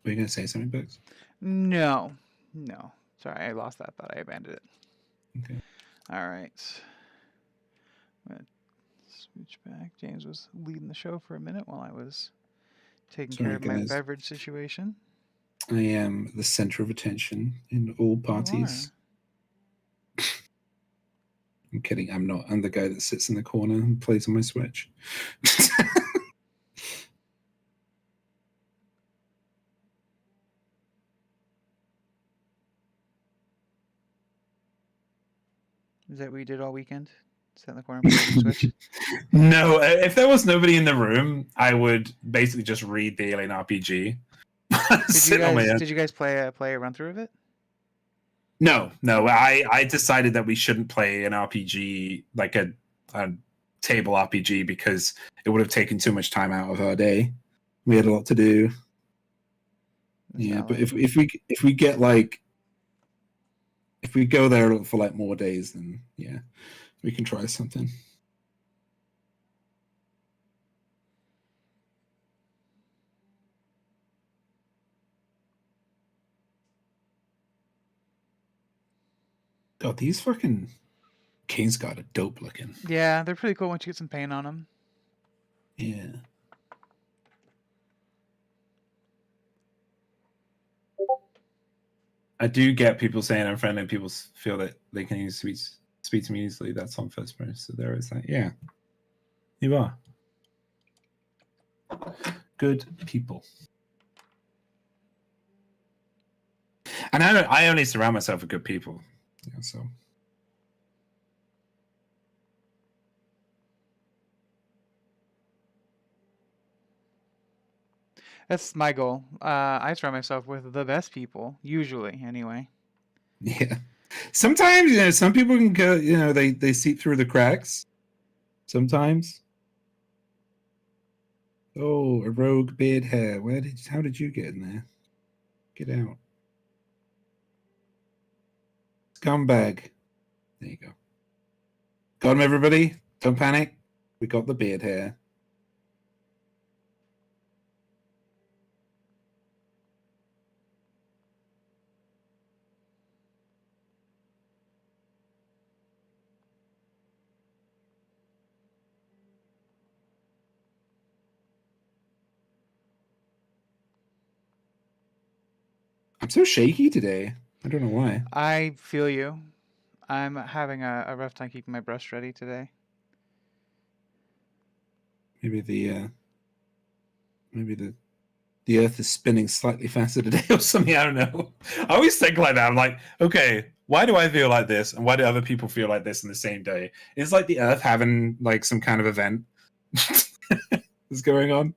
Were you going to say something, Bugs? No. Sorry, I lost that thought. I abandoned it. Okay. All right. I'm going to switch back. James was leading the show for a minute while I was taking care of my beverage situation. I am the center of attention in all parties. I'm kidding. I'm not. I'm the guy that sits in the corner and plays on my Switch. Is that what you did all weekend? Sit in the corner and play on the Switch? No, if there was nobody in the room, I would basically just read the Alien RPG. Did you guys play a run through of it? No. I decided that we shouldn't play an RPG, like a table RPG, because it would have taken too much time out of our day. We had a lot to do. Yeah, but if we get like, if we go there for like more days, then yeah, we can try something. God, these fucking Kingsguard are dope looking. Yeah, they're pretty cool once you get some paint on them. Yeah. I do get people saying I'm friendly and people feel that they can speak to me easily. That's on first person. So there is that. Yeah. You are. Good people. And I only surround myself with good people. Yeah, so. That's my goal. I surround myself with the best people, usually, anyway. Yeah. Sometimes, some people can go, they seep through the cracks. Sometimes. Oh, a rogue beard hair. How did you get in there? Get out. Scumbag. There you go. Got him, everybody. Don't panic. We got the beard hair. I'm so shaky today. I don't know why. I feel you. I'm having a rough time keeping my brush ready today. Maybe the Earth is spinning slightly faster today or something. I don't know. I always think like that. I'm like, okay, why do I feel like this, and why do other people feel like this in the same day? It's like the Earth having like some kind of event is going on.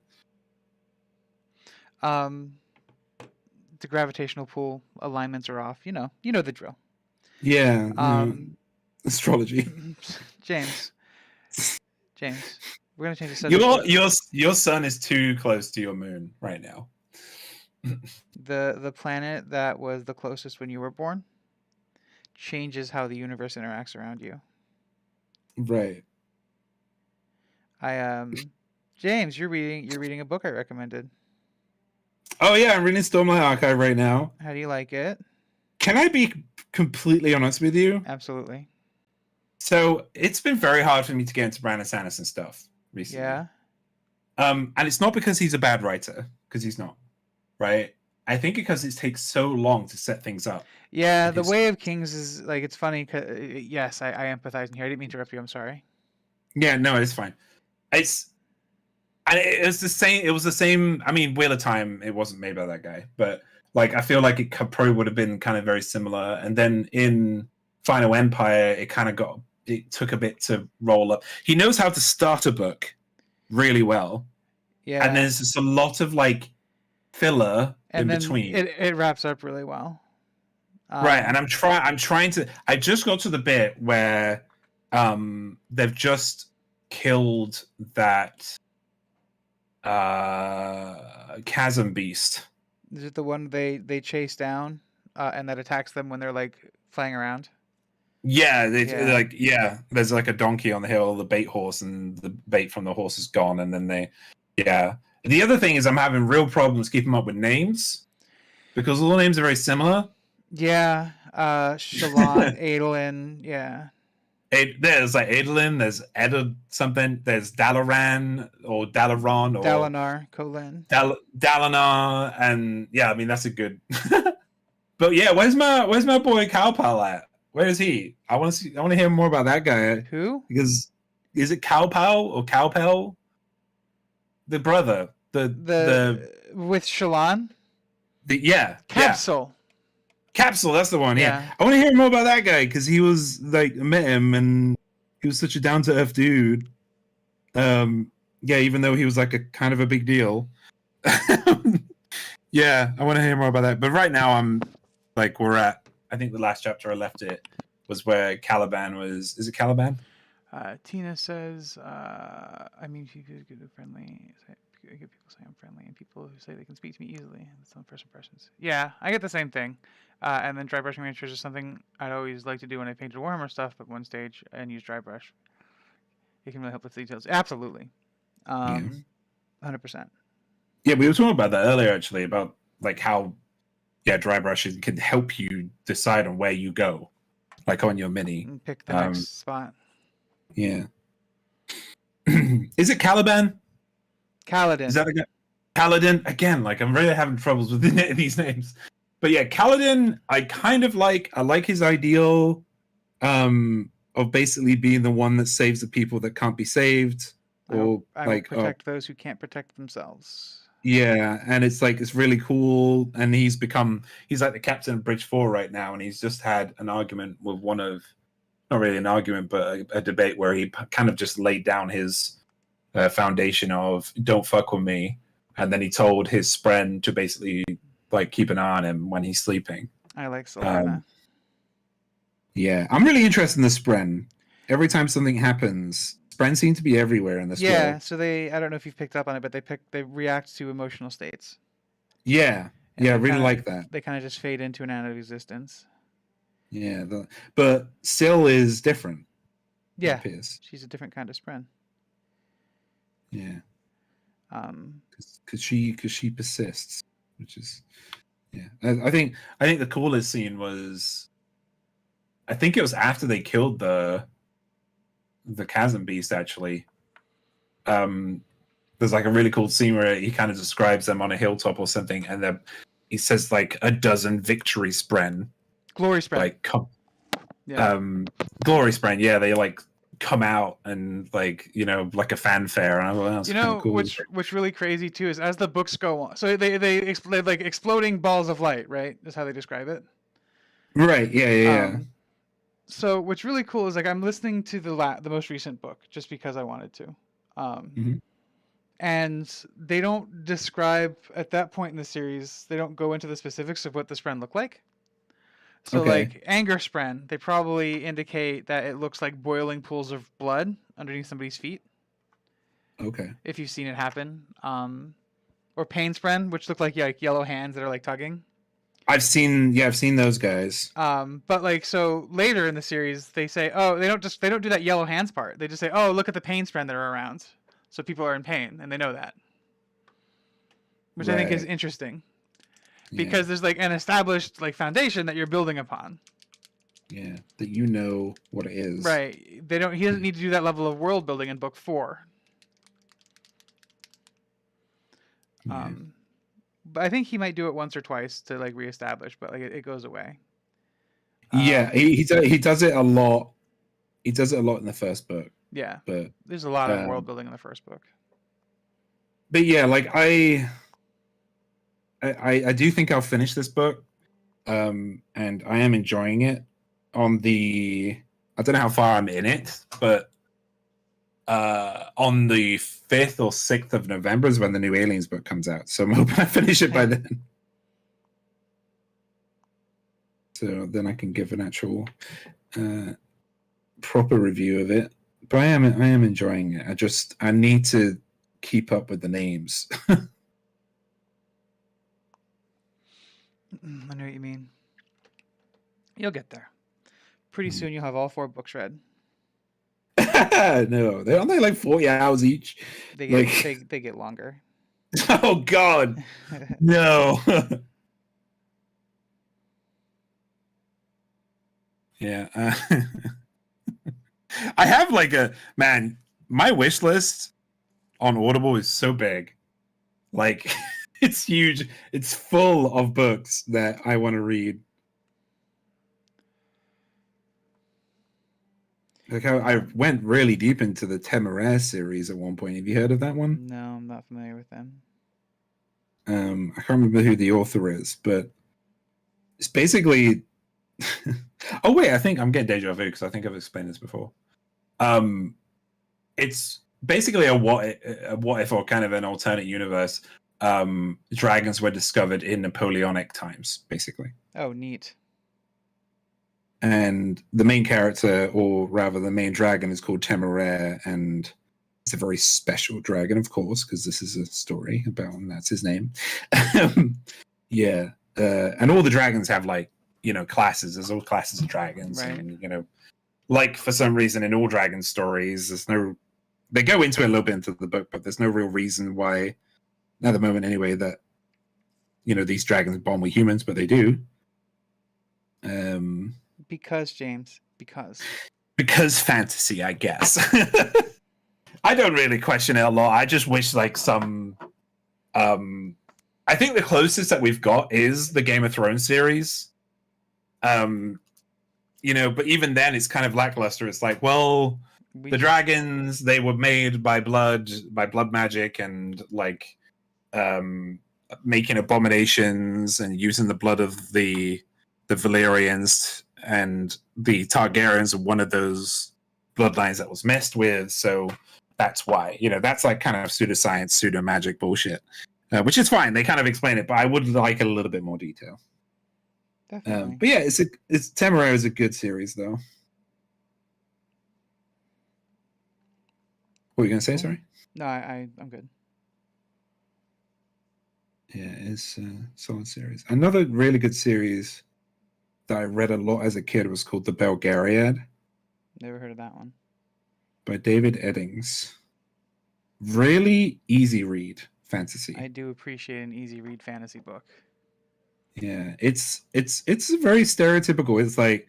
The gravitational pull alignments are off. You know the drill. Yeah. Astrology. James, we're gonna change the subject. Your sun is too close to your moon right now. The planet that was the closest when you were born changes how the universe interacts around you. Right. James, you're reading a book I recommended. Oh yeah, I'm reading Stormlight Archive right now. How do you like it? Can I be completely honest with you? Absolutely. So it's been very hard for me to get into Brandon Sanderson stuff recently. Yeah. And it's not because he's a bad writer, because he's not, right? I think because it takes so long to set things up. Yeah, the Way of Kings is like, it's funny. Yes, I empathize here. I didn't mean to interrupt you. I'm sorry. Yeah, no, it's fine. It was the same. It was the same. I mean, Wheel of Time. It wasn't made by that guy, but like I feel like it probably would have been kind of very similar. And then in Final Empire, it took a bit to roll up. He knows how to start a book really well. Yeah. And there's just a lot of like filler in between. It wraps up really well. Right, and I'm trying to. I just got to the bit where they've just killed that chasm beast. Is it the one they chase down and that attacks them when they're like flying around? Yeah, there's like a donkey on the hill, the bait horse, and the bait from the horse is gone, and then The other thing is I'm having real problems keeping up with names because all the names are very similar. Yeah, Shalon, Adolin, yeah. There's like Adolin, there's Edda something, there's Dalaran or Dalaron or Dalinar, Colin. Dalinar, and yeah, I mean that's a good. But yeah, where's my boy Cowpal at? Where is he? I want to hear more about that guy. Who? Because is it Cowpal or Cowpel? The brother, the with Shalon. Capsule. Capsule, that's the one. Yeah. I want to hear more about that guy because he was like I met him and he was such a down to earth dude. Even though he was like a kind of a big deal. Yeah, I want to hear more about that. But right now I'm like I think the last chapter I left it was where Caliban was. Is it Caliban? Tina says, I mean, she could get friendly. I get people say I'm friendly, and people who say they can speak to me easily. That's on first impressions. Yeah, I get the same thing. And then dry brushing miniatures is something I'd always like to do when I painted Warhammer stuff, but one stage and use dry brush. It can really help with details. Absolutely. 100%. Yeah, we were talking about that earlier, actually, about like how dry brushing can help you decide on where you go, like on your mini. And pick the next spot. Yeah. Is it Caliban? Kaladin. Is that a guy? Kaladin? Again, like I'm really having troubles with these names. But yeah, Kaladin, I kind of like. I like his ideal of basically being the one that saves the people that can't be saved. Or I will protect those who can't protect themselves. Yeah, and it's like it's really cool. And he's like the captain of Bridge 4 right now, and he's just had an argument with not really an argument, but a debate where he kind of just laid down his foundation of don't fuck with me, and then he told his friend to basically like keep an eye on him when he's sleeping. I like Solana. Yeah, I'm really interested in the Spren. Every time something happens, Spren seem to be everywhere in this world. Yeah, so I don't know if you've picked up on it, but they react to emotional states. Yeah, I really like that. They kind of just fade into and out of existence. Yeah, but Syl is different. Yeah, she's a different kind of Spren. Yeah. Because she persists, which is I think the coolest scene was, I think it was after they killed the chasm beast. Actually, there's like a really cool scene where he kind of describes them on a hilltop or something, and then he says like a dozen victory spren. Glory spren. Like glory spren. Yeah, they like come out and like like a fanfare. And I thought that was cool. What's really crazy too is as the books go on, so they like exploding balls of light, right? That's how they describe it. Right. Yeah. So what's really cool is like I'm listening to the most recent book just because I wanted to. And they don't describe at that point in the series. They don't go into the specifics of what the spren look like. So like anger spren, they probably indicate that it looks like boiling pools of blood underneath somebody's feet. Okay. If you've seen it happen. or Painspren, which look like yellow hands that are like tugging. I've seen those guys. But like so later in the series, they say, oh, they don't do that yellow hands part. They just say, oh, look at the Painspren that are around, so people are in pain, and they know that, which I think is Right. interesting Yeah. because there's like an established like foundation that you're building upon. Yeah, that you know what it is. Right. They don't. He doesn't need to do that level of world building in book 4. Yeah. But I think he might do it once or twice to like reestablish, but like it goes away. Yeah, he does it a lot. He does it a lot in the first book. Yeah. But There's a lot of world building in the first book. But yeah, like I do think I'll finish this book. And I am enjoying it. I don't know how far I'm in it, but on the 5th or 6th of November is when the new Aliens book comes out. So I'm hoping I finish it by then. So then I can give an actual proper review of it. But I am enjoying it. I need to keep up with the names. I know what you mean. You'll get there. Pretty soon you'll have all 4 books read. No, they're only like 40 hours each. They get longer. Oh God, no. Yeah, I have like my wish list on Audible is so big, like it's huge. It's full of books that I want to read. Like I went really deep into the Temeraire series at one point. Have you heard of that one? No, I'm not familiar with them. I can't remember who the author is, but it's basically. Oh wait, I think I'm getting deja vu because I think I've explained this before. It's basically a what if or kind of an alternate universe. Dragons were discovered in Napoleonic times, basically. Oh, neat. And the main character, or rather the main dragon, is called Temeraire, and it's a very special dragon, of course, because this is a story about him. That's his name. Yeah, and all the dragons have like classes. There's all classes of dragons, right. And like for some reason in all dragon stories, they go into it a little bit into the book, but there's no real reason why, at the moment anyway, that these dragons bond with humans, but they do. Because James, because fantasy, I guess. I don't really question it a lot. I just wish like some. I think the closest that we've got is the Game of Thrones series. But even then it's kind of lackluster. It's like, well, the dragons, they were made by blood magic, and like making abominations and using the blood of the Valyrians, and the Targaryens are one of those bloodlines that was messed with. So that's why, that's like kind of pseudoscience, pseudo magic bullshit, which is fine. They kind of explain it, but I would like a little bit more detail. Definitely. But yeah, it's Temeraire is a good series though. What were you gonna say? Sorry. No, I'm good. Yeah, it's a solid series. Another really good series that I read a lot as a kid was called The Belgariad. Never heard of that one. By David Eddings. Really easy read fantasy. I do appreciate an easy read fantasy book. Yeah, it's very stereotypical. It's like,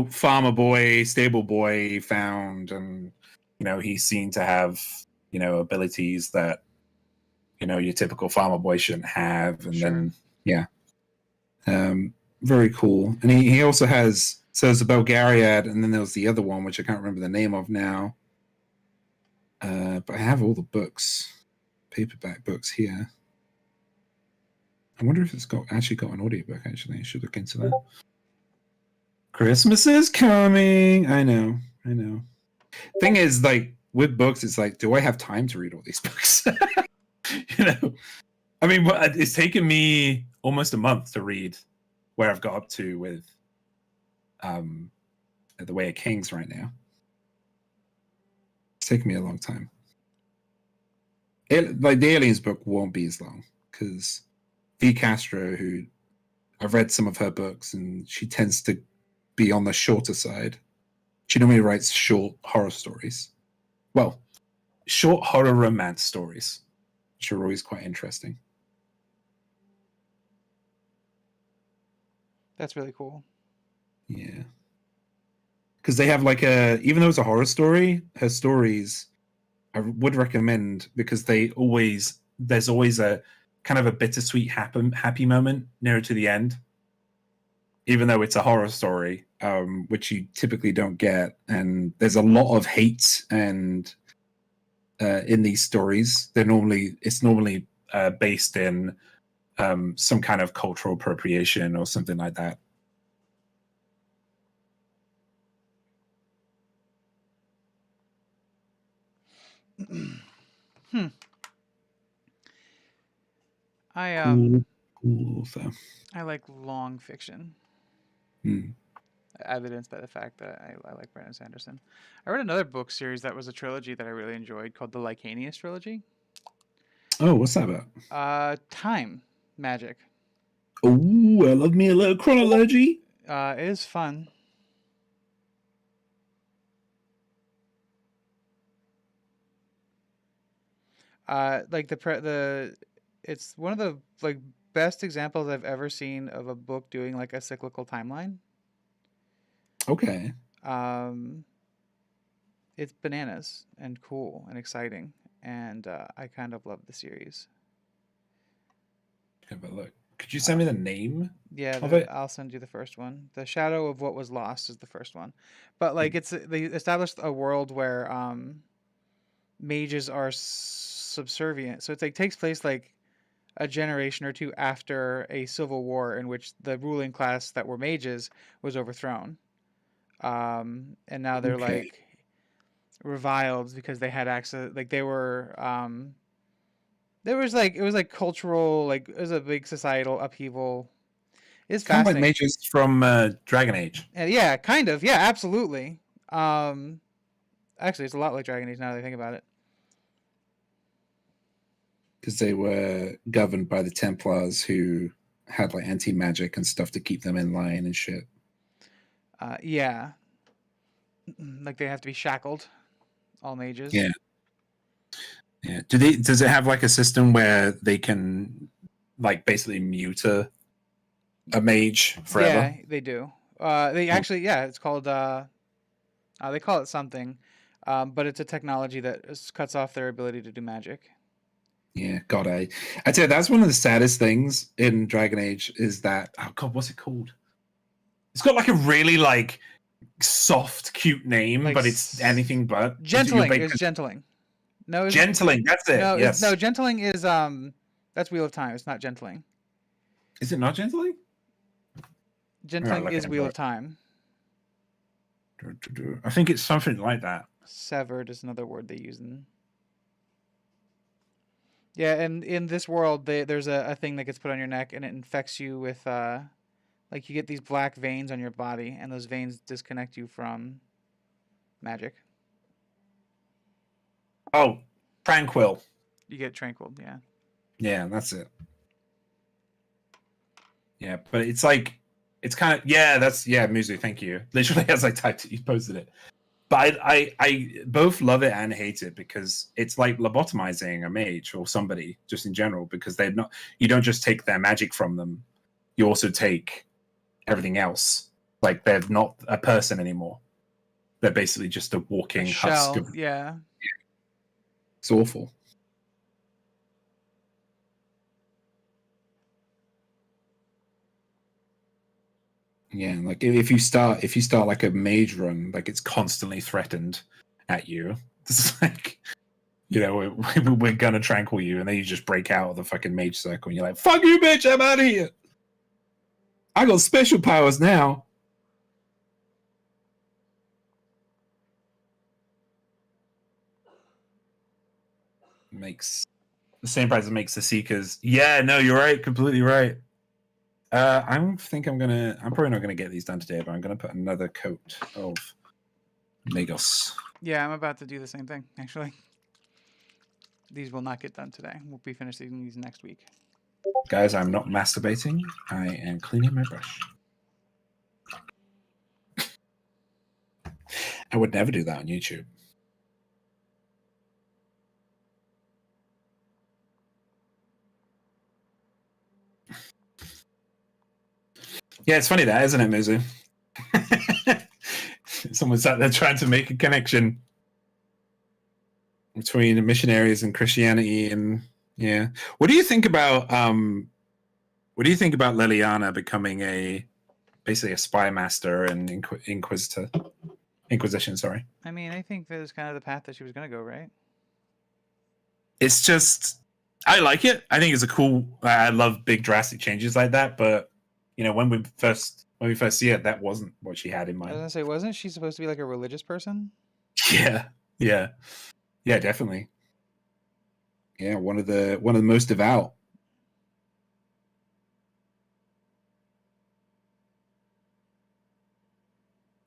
farmer boy, stable boy found, and he's seen to have abilities that your typical farmer boy shouldn't have, and sure. Then very cool. And he also has, so there's the Belgariad, and then there was the other one which I can't remember the name of now. But I have all the books, paperback books here. I wonder if it's actually got an audiobook. Actually, I should look into that. Christmas is coming. I know. Thing is, like with books, it's like, do I have time to read all these books? I mean, it's taken me almost a month to read where I've got up to with The Way of Kings right now. It's taken me a long time. like the Aliens book won't be as long because V. Castro, who I've read some of her books, and she tends to be on the shorter side. She normally writes short horror stories. Well, short horror romance stories, which are always quite interesting. That's really cool. Yeah. Because they have like even though it's a horror story, her stories I would recommend because there's always a kind of a bittersweet happy moment nearer to the end, even though it's a horror story, which you typically don't get. And there's a lot of hate and in these stories. It's normally based in some kind of cultural appropriation or something like that. Hmm. I Cool. So, I like long fiction. hmm. Evidenced by the fact that I like Brandon Sanderson. I read another book series that was a trilogy that I really enjoyed called the Lycanius trilogy. Oh, what's that about? Time magic. Oh, I love me a little chronology. It is fun. Like it's one of the like best examples I've ever seen of a book doing like a cyclical timeline. Okay. Um, it's bananas and cool and exciting, and I kind of love the series. Have a look. Could you send Uh, me the name yeah, of it? I'll send you the first one. The Shadow of What Was Lost is the first one, but like Hmm. it's they established a world where mages are subservient. So it's like takes place like a generation or two after a civil war in which the ruling class that were mages was overthrown. And now they're Okay. like reviled because they had access, like they were, there was like, it was like cultural, like it was a big societal upheaval. It's Kind of like fascinating. mages from Dragon Age. Yeah, kind of. Yeah, absolutely. Um, Actually, it's a lot like Dragon Age now that I think about it. Because they were governed by the Templars who had like anti magic and stuff to keep them in line and shit. Yeah, like they have to be shackled, all mages. Yeah. Yeah. Does it have like a system where they can like basically mute a mage forever? Yeah, they do. They Oh, actually, yeah, it's called. They call it something, but it's a technology that cuts off their ability to do magic. yeah, God, I tell you, that's one of the saddest things in Dragon Age is that oh god, what's it called? It's got like a really like soft, cute name, Like but it's anything but. You're gentling is basically gentling. No, is gentling. That's it. no is no Yes. gentling is that's Wheel of Time. It's not gentling. Is it not gentling? All right, Gentling look is at Wheel of it. Time. I think it's something like that. Severed is another word they use in. Yeah, and in this world, there's a thing that gets put on your neck, and it infects you with like you get these black veins on your body, and those veins disconnect you from magic. Oh, tranquil. You get tranquiled. Yeah. Yeah, that's it. Yeah, but it's like it's kind of yeah. That's yeah. Muzu, thank you. Literally, as I typed it, you posted it. But I both love it and hate it because it's like lobotomizing a mage or somebody just in general because they're not. You don't just take their magic from them. You also take everything else. Like they're not a person anymore. They're basically just a A walking husk shell. of. Yeah. It's awful. Yeah, like if you start like a mage run, like it's constantly threatened at you. It's like we're gonna tranquil you, and then you just break out of the fucking mage circle, and you're like, "Fuck you, bitch! I'm out of here. I got special powers now." Makes the same price as makes the seekers. Yeah, no, you're right, completely right. I think I'm probably not gonna get these done today, but I'm gonna put another coat of Negos. Yeah, I'm about to do the same thing, actually. These will not get done today. We'll be finishing these next week. Guys, I'm not masturbating. I am cleaning my brush. I would never do that on YouTube. Yeah, it's funny that, isn't it, Mizu? Someone sat there trying to make a connection between missionaries and Christianity, and yeah. What do you think about Liliana becoming basically a spy master and Inquisition? Sorry. I mean, I think that was kind of the path that she was going to go, right? It's just, I like it. I think it's a cool. I love big drastic changes like that, but when we first see it, that wasn't what she had in I was mind. going to say, wasn't she supposed to be like a religious person? Yeah, definitely. Yeah, one of the most devout.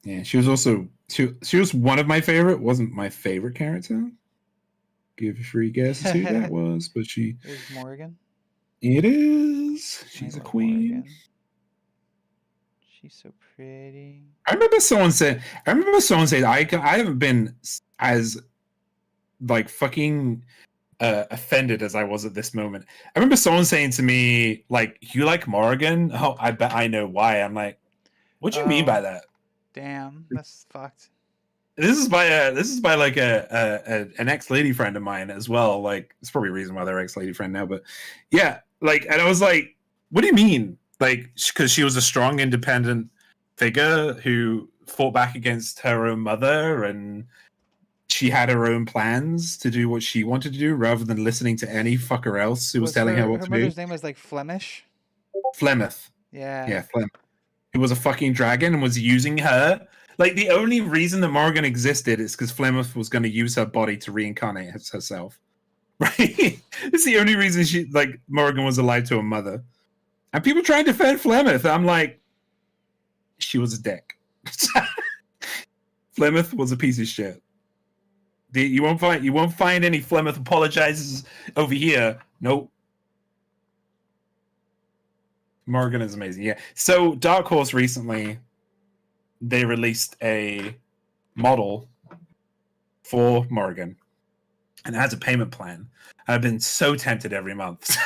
Yeah, she was also she was one of my favorite. Wasn't my favorite character. Give a free guess who that was, but she is Morrigan. It is. She's a queen. Morrigan. She's so pretty. I remember someone saying I haven't been as like fucking offended as I was at this moment. I remember someone saying to me, like, "You like Morrigan?" Oh, I bet I know why. I'm like, what do you mean by that? Damn, that's fucked. This is by like an ex-lady friend of mine as well. Like, it's probably a reason why they're ex-lady friend now, but yeah, like, and I was like, what do you mean? Like, because she was a strong, independent figure who fought back against her own mother, and she had her own plans to do what she wanted to do rather than listening to any fucker else who was telling her what to do. Her mother's name was like Flemish. Flemeth. Yeah, Flemeth. Who was a fucking dragon and was using her. Like, the only reason that Morrigan existed is because Flemeth was going to use her body to reincarnate herself. Right? It's the only reason Morrigan was alive to her mother. And people try to defend Flemeth. I'm like, she was a dick. Flemeth was a piece of shit. You won't find any Flemeth apologizes over here. Nope. Morrigan is amazing. Yeah. So Dark Horse recently, they released a model for Morrigan, and it has a payment plan. I've been so tempted every month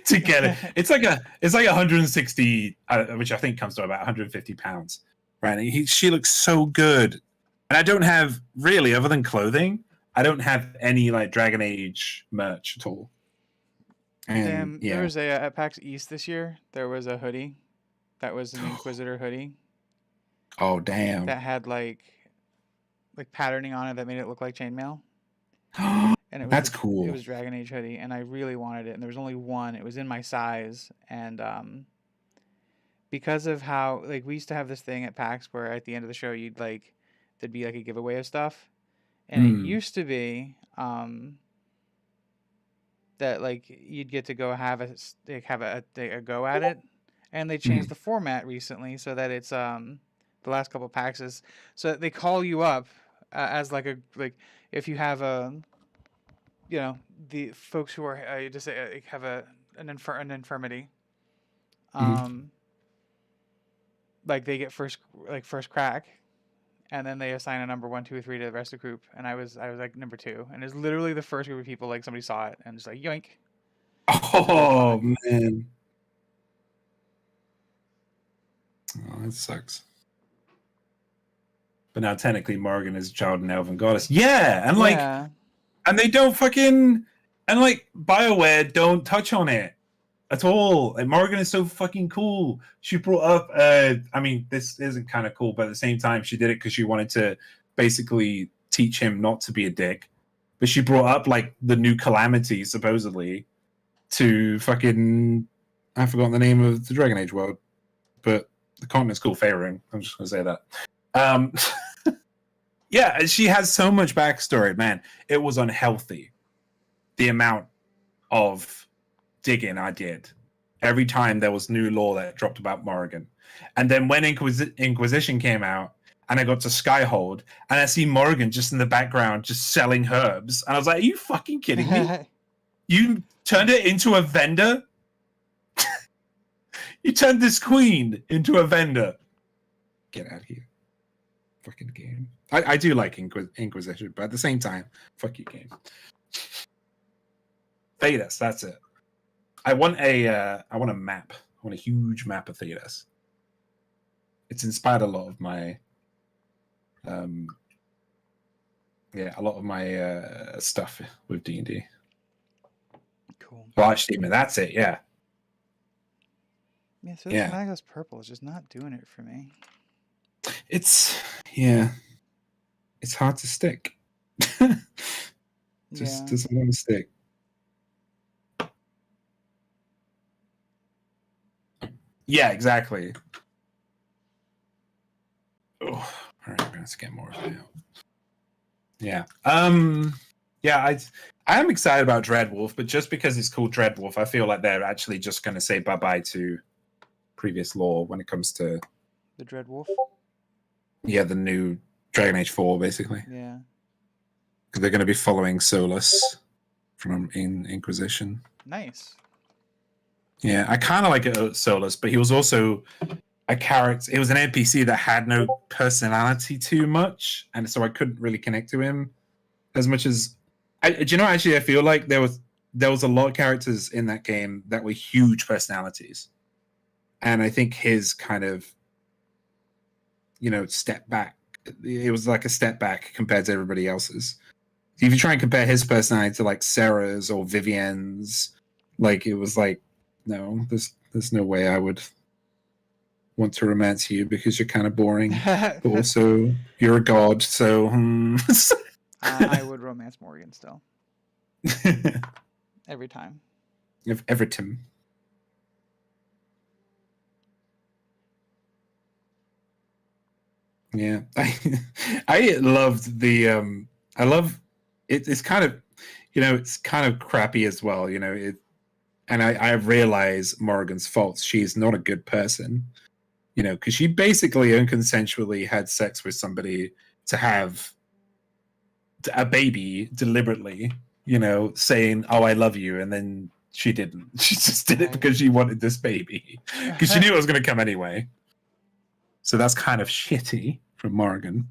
to get it. It's like 160, which I think comes to about 150 pounds. Right? She looks so good, and I don't have really, other than clothing, I don't have any like Dragon Age merch at all. And there was at PAX East this year. There was a hoodie that was an Inquisitor hoodie. Oh damn! That had like patterning on it that made it look like chainmail. And it was That's cool. It was Dragon Age hoodie, and I really wanted it. And there was only one. It was in my size, and because of how we used to have this thing at PAX where at the end of the show there'd be like a giveaway of stuff, and it used to be that you'd get to go have a go at it, and they changed the format recently so that it's the last couple of PAXs, so that they call you up as if you have the folks who are just have an infirmity, they get first crack, and then they assign a number 1, 2, 3 to the rest of the group, and I was like number 2, and it was literally the first group of people, somebody saw it and just like yoink. Oh man, oh, that sucks. But now technically Morrigan is a child and elven goddess. Yeah, and and they don't fucking, and BioWare don't touch on it at all. And Morrigan is so fucking cool. She brought up I mean, this isn't kind of cool, but at the same time she did it because she wanted to basically teach him not to be a dick. But she brought up the new calamity supposedly to fucking, I've forgotten the name of the Dragon Age world, but the continent's called Faerun. I'm just gonna say that. Yeah, she has so much backstory, man. It was unhealthy, the amount of digging I did every time there was new lore that dropped about Morrigan. And then when Inquisition came out, and I got to Skyhold, and I see Morgan just in the background, just selling herbs. And I was like, are you fucking kidding me? You turned it into a vendor? You turned this queen into a vendor. Get out of here. Fucking game. I do like Inquisition, but at the same time, fuck you, game. Thedas, that's it. I want a map. I want a huge map of Thedas. It's inspired a lot of my stuff with D&D. Cool. Well, actually, that's it. Yeah. Yeah. So this Magus purple is just not doing it for me. It's hard to stick. Just doesn't want to stick. Yeah, exactly. Oh, all right, let's get more of it out. Yeah. I am excited about Dreadwolf, but just because it's called Dreadwolf, I feel like they're actually just going to say bye-bye to previous lore when it comes to the Dreadwolf. Yeah, the new Dragon Age 4, basically. Yeah. Because they're going to be following Solus from Inquisition. Nice. Yeah, I kind of like Solus, but he was also a character. It was an NPC that had no personality too much, and so I couldn't really connect to him as much as. Do you know? Actually, I feel like there was a lot of characters in that game that were huge personalities, and I think his kind of, step back. It was like a step back compared to everybody else's. If you try and compare his personality to like Sarah's or Vivienne's, like it was like, no, there's no way I would want to romance you because you're kind of boring. But also, you're a god, so. I would romance Morgan still. Every time. Every time. Yeah, I loved the. I love it. It's kind of, it's kind of crappy as well. And I realize Morgan's faults. She's not a good person, because she basically unconsensually had sex with somebody to have a baby deliberately, saying, "Oh, I love you," and then she didn't. She just did it because she wanted this baby, because she knew it was going to come anyway. So that's kind of shitty from Morgan.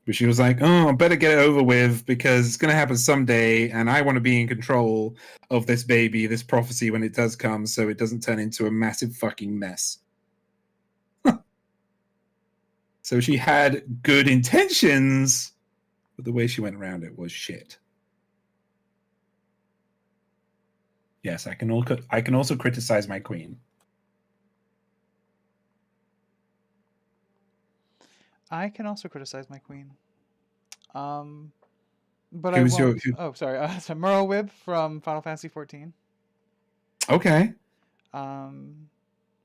But she was like, oh, I better get it over with because it's going to happen someday, and I want to be in control of this baby, this prophecy, when it does come, so it doesn't turn into a massive fucking mess. So she had good intentions, but the way she went around it was shit. Yes, I can also criticize my queen. I can also criticize my queen. But I won't. Oh, sorry. So Merle Wib from Final Fantasy 14. Okay.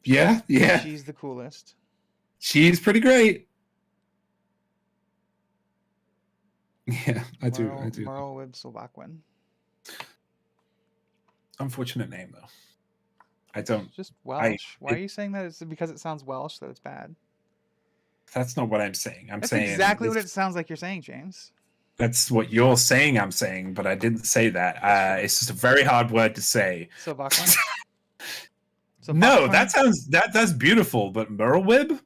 Yeah. She's the coolest. She's pretty great. Yeah, I do. Merle Wib Silvaquin. Unfortunate name, though. I don't. It's just Welsh. Why are you saying that? Is it because it sounds Welsh that it's bad? That's not what I'm saying. That's saying exactly what it sounds like you're saying, James. That's what you're saying I'm saying, but I didn't say that. It's just a very hard word to say. Silvaquin? No, that's beautiful, but Merlewib?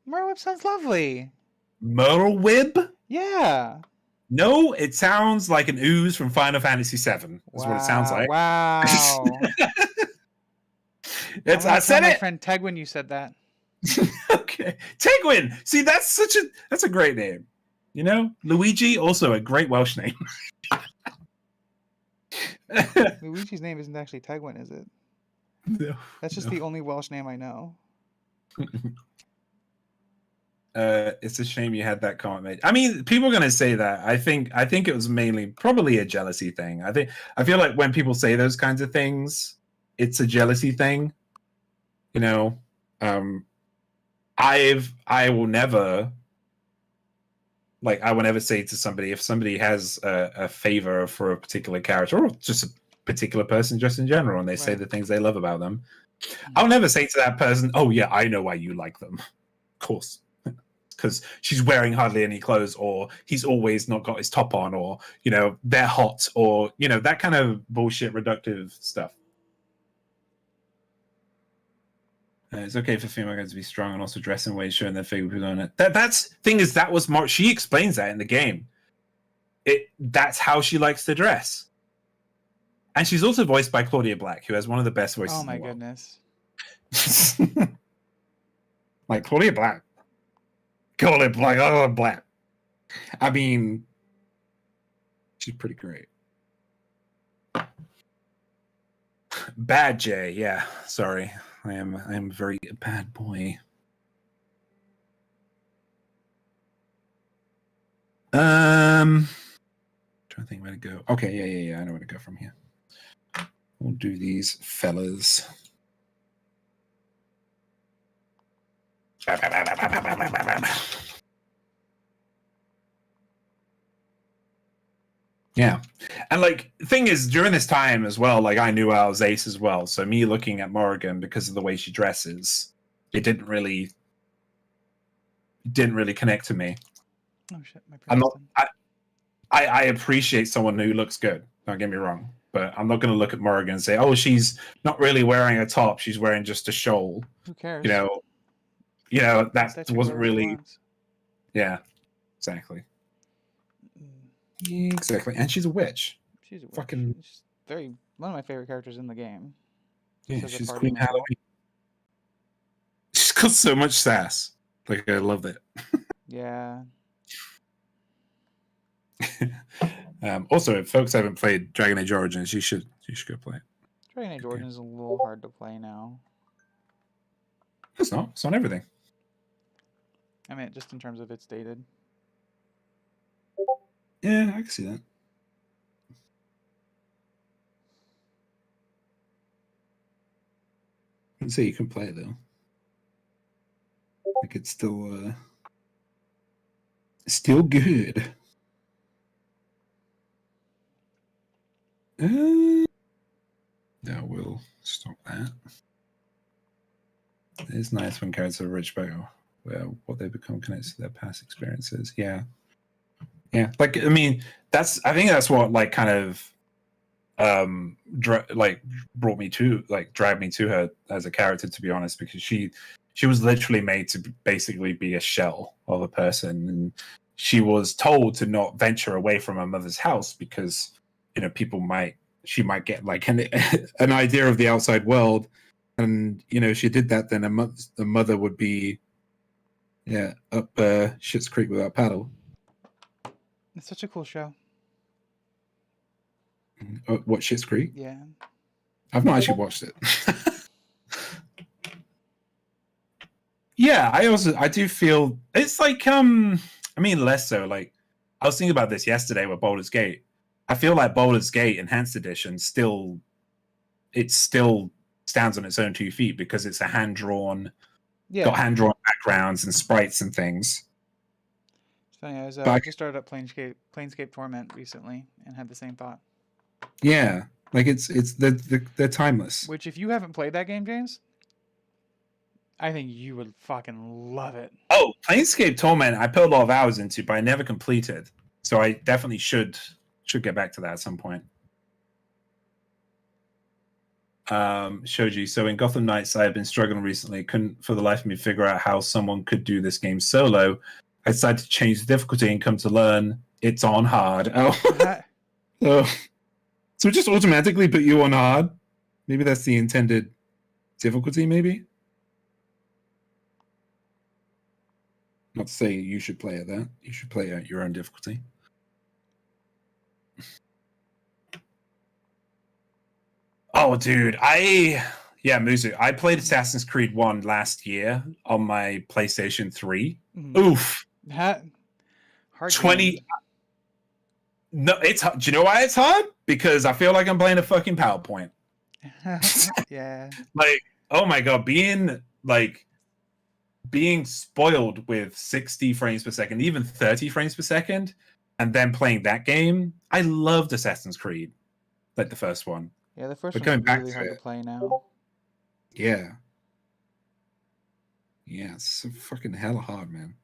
Merlewib sounds lovely. Merlewib? Yeah. No, it sounds like an ooze from Final Fantasy VII. That's what it sounds like. Wow. I said my it. Friend Tegwin, you said that. Okay, Tegwin. See, that's a great name. Luigi, also a great Welsh name. Luigi's name isn't actually Tegwin, is it? No. That's just the only Welsh name I know. It's a shame you had that comment made. I mean, people are going to say that. I think it was probably a jealousy thing. I feel like when people say those kinds of things, it's a jealousy thing. I will never say to somebody, if somebody has a favor for a particular character or just a particular person just in general, and they say the things they love about them, I'll never say to that person, oh yeah, I know why you like them. Of course. because she's wearing hardly any clothes, or he's always not got his top on, or they're hot, or that kind of bullshit reductive stuff. It's okay for female guys to be strong and also dress in ways showing their figure people on it. That's thing is that was more. She explains that in the game. That's how she likes to dress. And she's also voiced by Claudia Black, who has one of the best voices. Oh my in the world. goodness! Like Claudia Black. Claudia Black. Oh, Black. I mean, she's pretty great. Bad Jay, yeah. Sorry, I am very bad boy. Trying to think where to go. Okay, yeah. I know where to go from here. We'll do these fellas. Yeah. And like the thing is, during this time as well, like I knew I was ace as well. So me looking at Morrigan because of the way she dresses, it didn't really connect to me. Oh shit, my I'm not I appreciate someone who looks good, don't get me wrong. But I'm not gonna look at Morrigan and say, oh, she's not really wearing a top, she's wearing just a shawl. Who cares? That wasn't really. Yeah, exactly. Exactly. And she's a witch. She's a witch. Fucking she's one of my favorite characters in the game. Yeah, she's Queen Halloween. She's got so much sass. Like I love it. Yeah. Also, if folks haven't played Dragon Age Origins, you should go play it. Dragon Age Origins is a little hard to play now. It's not. It's on everything. I mean, just in terms of it's dated. Yeah, I can see that. I can say you can play it though. Like it's still good. Now we'll stop that. It's nice when characters are rich about what they become connected to their past experiences. Yeah. Like I mean, I think that's what like kind of brought me to dragged me to her as a character, to be honest, because she was literally made to basically be a shell of a person, and she was told to not venture away from her mother's house because she might get like an idea of the outside world, and if she did that, then the mother would be up Schitt's Creek without paddle. It's such a cool show. What, Schitt's Creek? Yeah. I've not actually watched it. Yeah, I do feel it's like I mean less so. Like I was thinking about this yesterday with Baldur's Gate. I feel like Baldur's Gate Enhanced Edition still stands on its own 2 feet because it's got hand-drawn backgrounds and sprites and things. It's funny, I just started up Planescape Torment recently and had the same thought. Yeah, like they're timeless. Which, if you haven't played that game, James, I think you would fucking love it. Oh, Planescape Torment, I put a lot of hours into, but I never completed. So I definitely should get back to that at some point. Shoji, so in Gotham Knights, I have been struggling recently. Couldn't for the life of me figure out how someone could do this game solo. I decided to change the difficulty and come to learn it's on hard. So just automatically put you on hard. Maybe that's the intended difficulty, maybe? Not to say you should play at that. You should play at your own difficulty. Oh, dude. Muzu. I played Assassin's Creed 1 last year on my PlayStation 3. Mm-hmm. Oof. Hard 20. Game. No, it's hard. Do you know why it's hard? Because I feel like I'm playing a fucking PowerPoint. Yeah. Like, oh my god, being spoiled with 60 frames per second, even 30 frames per second, and then playing that game. I loved Assassin's Creed, like the first one. Yeah, the first one's really hard to play now. Yeah. Yeah, it's so fucking hella hard, man.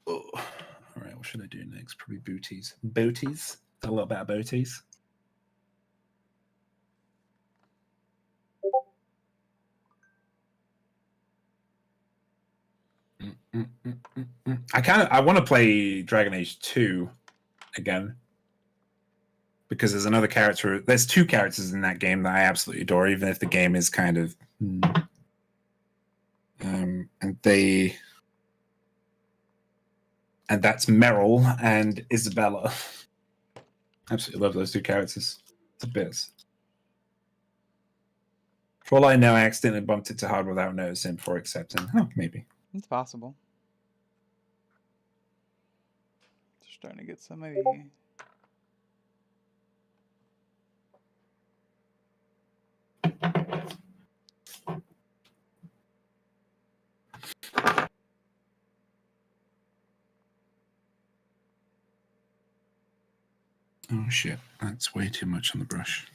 Oh, all right. What should I do next? Probably booties. Booties. A lot about booties. I want to play Dragon Age 2 again because there's another character. There's two characters in that game that I absolutely adore, even if the game is kind of. And that's Meryl and Isabella. Absolutely love those two characters. It's a bit. For all I know, I accidentally bumped it too hard without noticing before accepting. Oh, maybe. It's possible. Just starting to get some of the. Oh shit, that's way too much on the brush.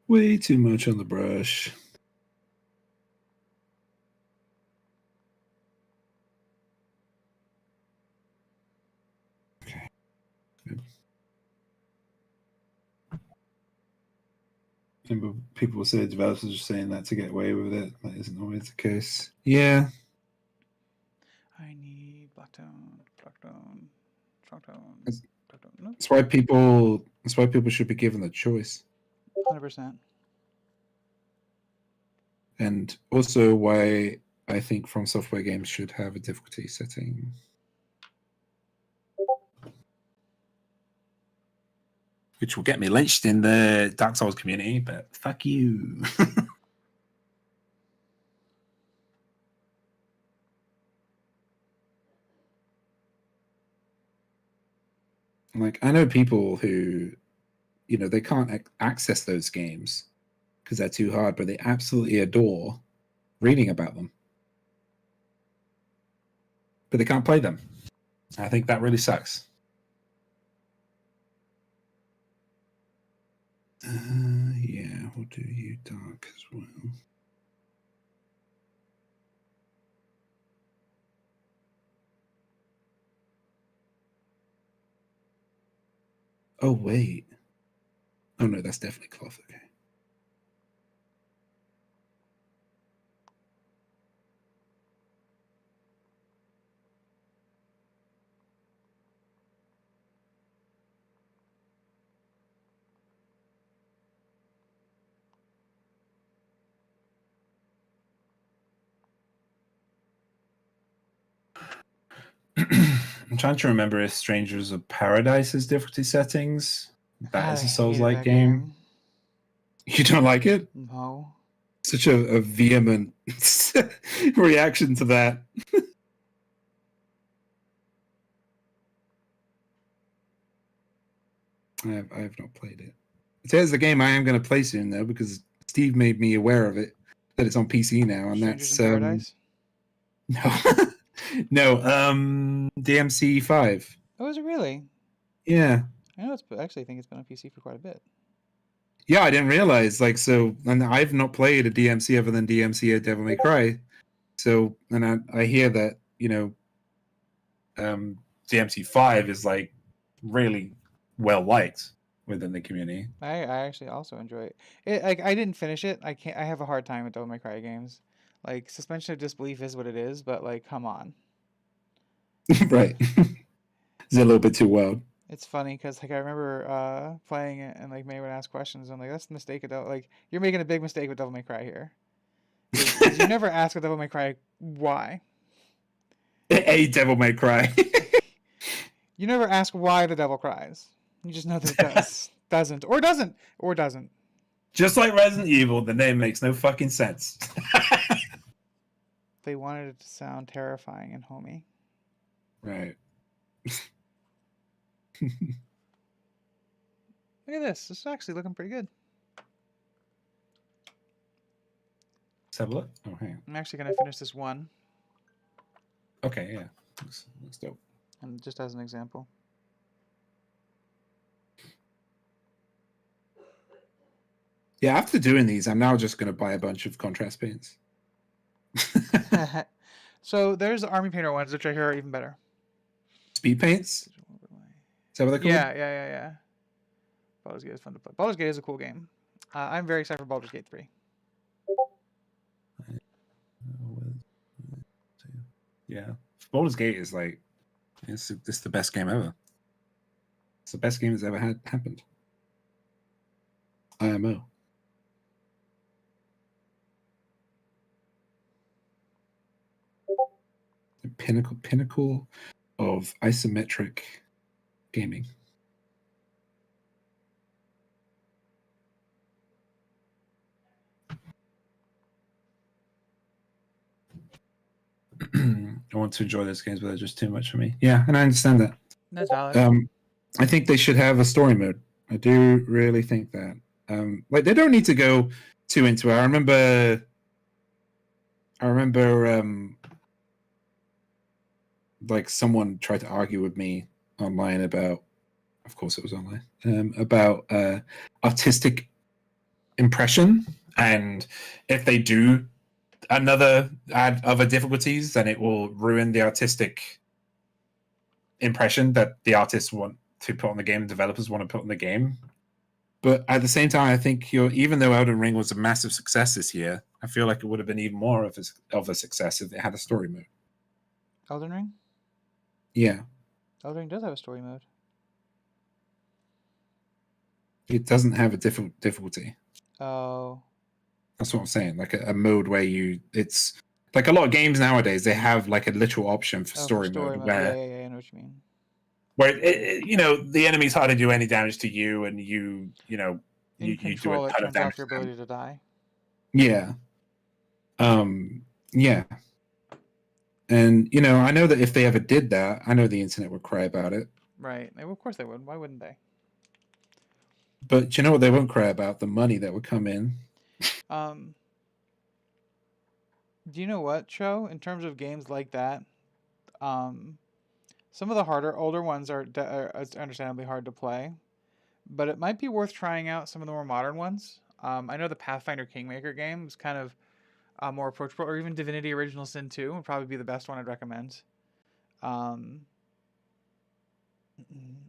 Way too much on the brush. Okay. Good. People will say developers are saying that to get away with it. That isn't always the case. Yeah. I need Blackstone. Nope. That's why people should be given the choice. 100%. And also why I think From Software games should have a difficulty setting. Which will get me lynched in the Dark Souls community, but fuck you. Like, I know people who, they can't access those games because they're too hard, but they absolutely adore reading about them. But they can't play them. I think that really sucks. Yeah, we'll do you dark as well. Oh, wait. Oh, no, that's definitely cloth. Okay. I'm trying to remember if Strangers of Paradise has difficulty settings. That is a Souls-like game. You don't like it? No. Such a vehement reaction to that. I have not played it. It's a game I am going to play soon, though, because Steve made me aware of it, that it's on PC now, and Strangers that's in Paradise? No, DMC 5. Oh, is it really? Yeah. I know actually I think it's been on PC for quite a bit. Yeah, I didn't realize. And I've not played a DMC other than DMC at Devil May Cry. So, and I hear that, DMC 5 is really well liked within the community. I actually also enjoy it. I didn't finish it. I have a hard time with Devil May Cry games. Like, suspension of disbelief is what it is, but come on. Right. It's a little bit too wild. It's funny because I remember playing it and May would ask questions. I'm like, that's the mistake of you're making a big mistake with Devil May Cry here. Because you never ask with Devil May Cry why. A Devil May Cry. You never ask why the devil cries. You just know that it does. Doesn't. Just like Resident Evil, the name makes no fucking sense. They wanted it to sound terrifying and homey. Right. Look at this. This is actually looking pretty good. Let's have a look. Oh, hang on. I'm actually going to finish this one. Okay, yeah. Looks dope. And just as an example. Yeah, after doing these, I'm now just going to buy a bunch of contrast paints. So there's the Army Painter ones, which I hear are even better. Speed paints? Is that what they're called? Yeah. Baldur's Gate is fun to play. Baldur's Gate is a cool game. I'm very excited for Baldur's Gate 3. Yeah. Baldur's Gate is like, it's the best game ever. It's the best game that's ever happened. IMO. The pinnacle of isometric gaming. I want to enjoy those games, but they're just too much for me. Yeah, and I understand that. That's valid. I think they should have a story mode. I do really think that. Like they don't need to go too into it. I remember like someone tried to argue with me online about, of course it was online, about artistic impression, and if they do add other difficulties, then it will ruin the artistic impression that the artists want to put on the game and developers want to put on the game. But at the same time, I think even though Elden Ring was a massive success this year, I feel like it would have been even more of a success if it had a story mode. Elden Ring? Yeah. Elden Ring does have a story mode. It doesn't have a difficulty. Oh. That's what I'm saying. Like a mode where it's like a lot of games nowadays, they have like a literal option for story mode. Where, yeah, I know what you mean. Where the enemy's hard to do any damage to you, and you do a ton of damage. Off your ability to die. Yeah. Yeah. And I know that if they ever did that, I know the internet would cry about it. Right. Of course they would. Why wouldn't they? But you know what they won't cry about? The money that would come in. Do you know what, Cho? In terms of games like that, some of the older ones are understandably hard to play, but it might be worth trying out some of the more modern ones. I know the Pathfinder Kingmaker game is kind of more approachable, or even Divinity Original Sin 2 would probably be the best one I'd recommend.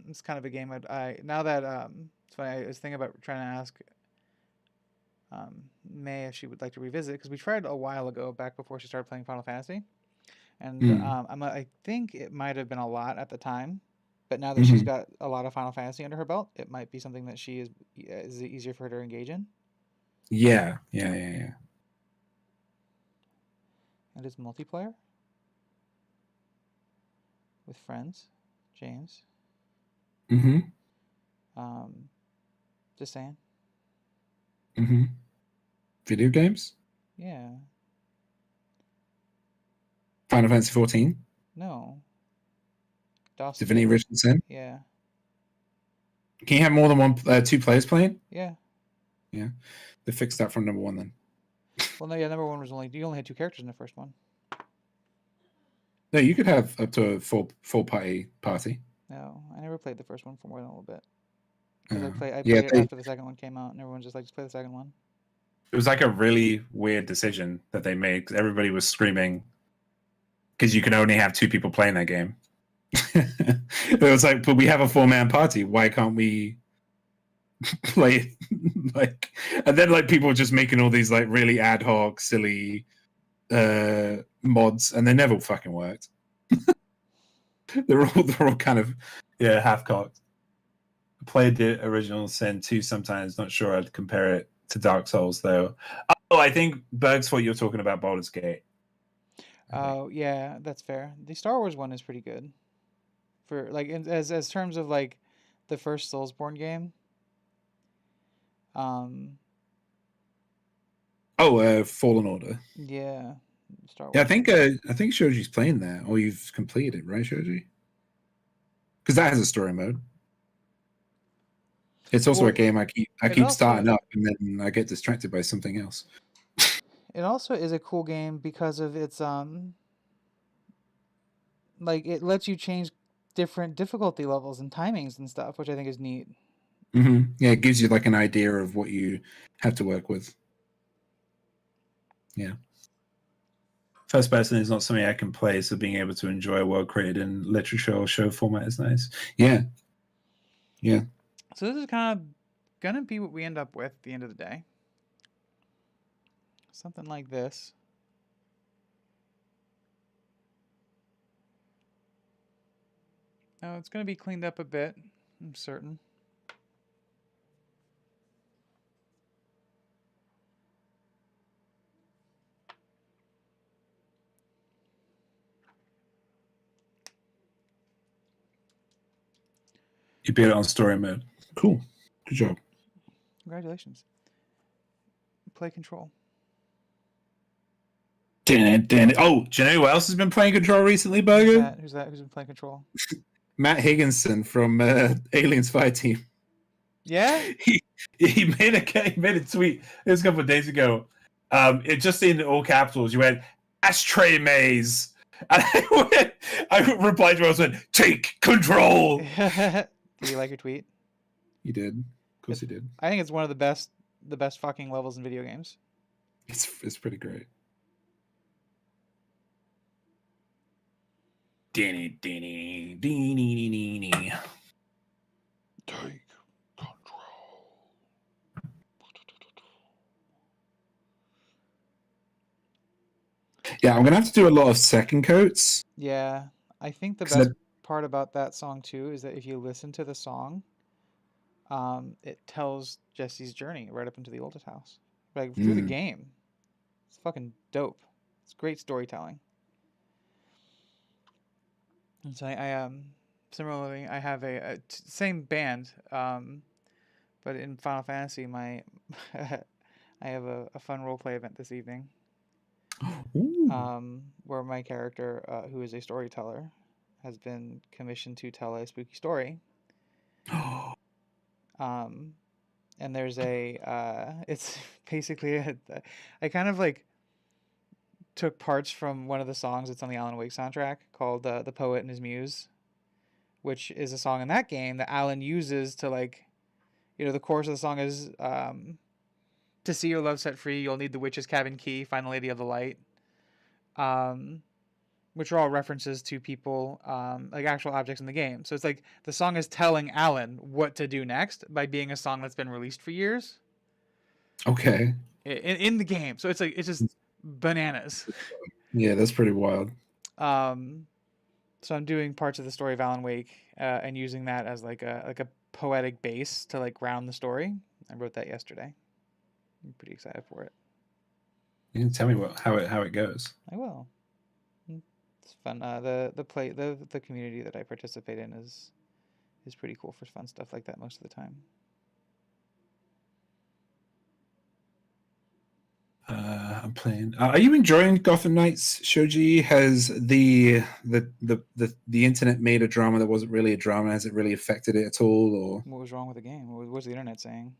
It's kind of a game now that it's funny, I was thinking about trying to ask May if she would like to revisit, because we tried a while ago, back before she started playing Final Fantasy, and I think it might have been a lot at the time, but now that she's got a lot of Final Fantasy under her belt, it might be something that she is easier for her to engage in. Yeah. And it's multiplayer with friends, James. Just saying. Video games? Yeah. Final Fantasy 14? No. Divinity Original Sin? Yeah. Can you have more than two players playing? Yeah. Yeah. They fixed that from number 1 then. Well, no, yeah, number 1 was you only had 2 characters in the first one. No, you could have up to a full party. No, I never played the first one for more than a little bit. I played it after the second one came out, and everyone's just like, just play the second one. It was like a really weird decision that they made, because everybody was screaming because you can only have 2 people playing that game. It was like, but we have a 4-man party. Why can't we play like? And then like people were just making all these like really ad hoc, silly mods, and they never fucking worked. They're all kind of half-cocked. I played the Original Sin 2 sometimes. Not sure I'd compare it to Dark Souls though. Oh, I think Berg's thought you were talking about Baldur's Gate. Oh yeah, that's fair. The Star Wars one is pretty good, for like as terms of like the first Soulsborne game. Fallen Order. Yeah, Star Wars. Yeah, I think Shoji's playing that, or you've completed it, right, Shoji? Because that has a story mode. It's also a game I keep starting up, and then I get distracted by something else. It also is a cool game because of its like it lets you change different difficulty levels and timings and stuff, which I think is neat. Yeah, it gives you like an idea of what you have to work with. Yeah. First person is not something I can play, so being able to enjoy a world created in literature or show format is nice. Yeah. Yeah. So this is kind of gonna be what we end up with at the end of the day. Something like this. Now it's gonna be cleaned up a bit, I'm certain. You beat it on story mode. Cool. Good job. Congratulations. Play control. Oh, do you know who else has been playing control recently, Burger? Who's that? Who's been playing control? Matt Higginson from Aliens Fireteam. Yeah? He made a tweet this a couple of days ago. It just in all capitals. You went ashtray maze, and I replied to it. I went, take control. Did you like your tweet? He did. Of course, he did. I think it's one of the best fucking levels in video games. It's pretty great. Dinny. Take control. Yeah, I'm gonna have to do a lot of second coats. Yeah, I think the best part about that song too is that if you listen to the song, it tells Jesse's journey right up into the oldest house, like through the game. It's fucking dope. It's great storytelling. And so similarly, I have a same band, but in Final Fantasy, I have a fun roleplay event this evening. Where my character, who is a storyteller, has been commissioned to tell a spooky story. And there's it's basically I kind of like took parts from one of the songs that's on the Alan Wake soundtrack called "The Poet and His Muse," which is a song in that game that Alan uses to the chorus of the song is to see your love set free, you'll need the witch's cabin key, find the lady of the light. Which are all references to people, like actual objects in the game. So it's like the song is telling Alan what to do next by being a song that's been released for years. Okay. In the game, so it's just bananas. Yeah, that's pretty wild. So I'm doing parts of the story of Alan Wake and using that as like a poetic base to like ground the story. I wrote that yesterday. I'm pretty excited for it. You can tell me how it goes. I will. It's fun. The community that I participate in is pretty cool for fun stuff like that most of the time. I'm playing. Are you enjoying Gotham Knights? Shoji, has the internet made a drama that wasn't really a drama? Has it really affected it at all? Or what was wrong with the game? What was the internet saying?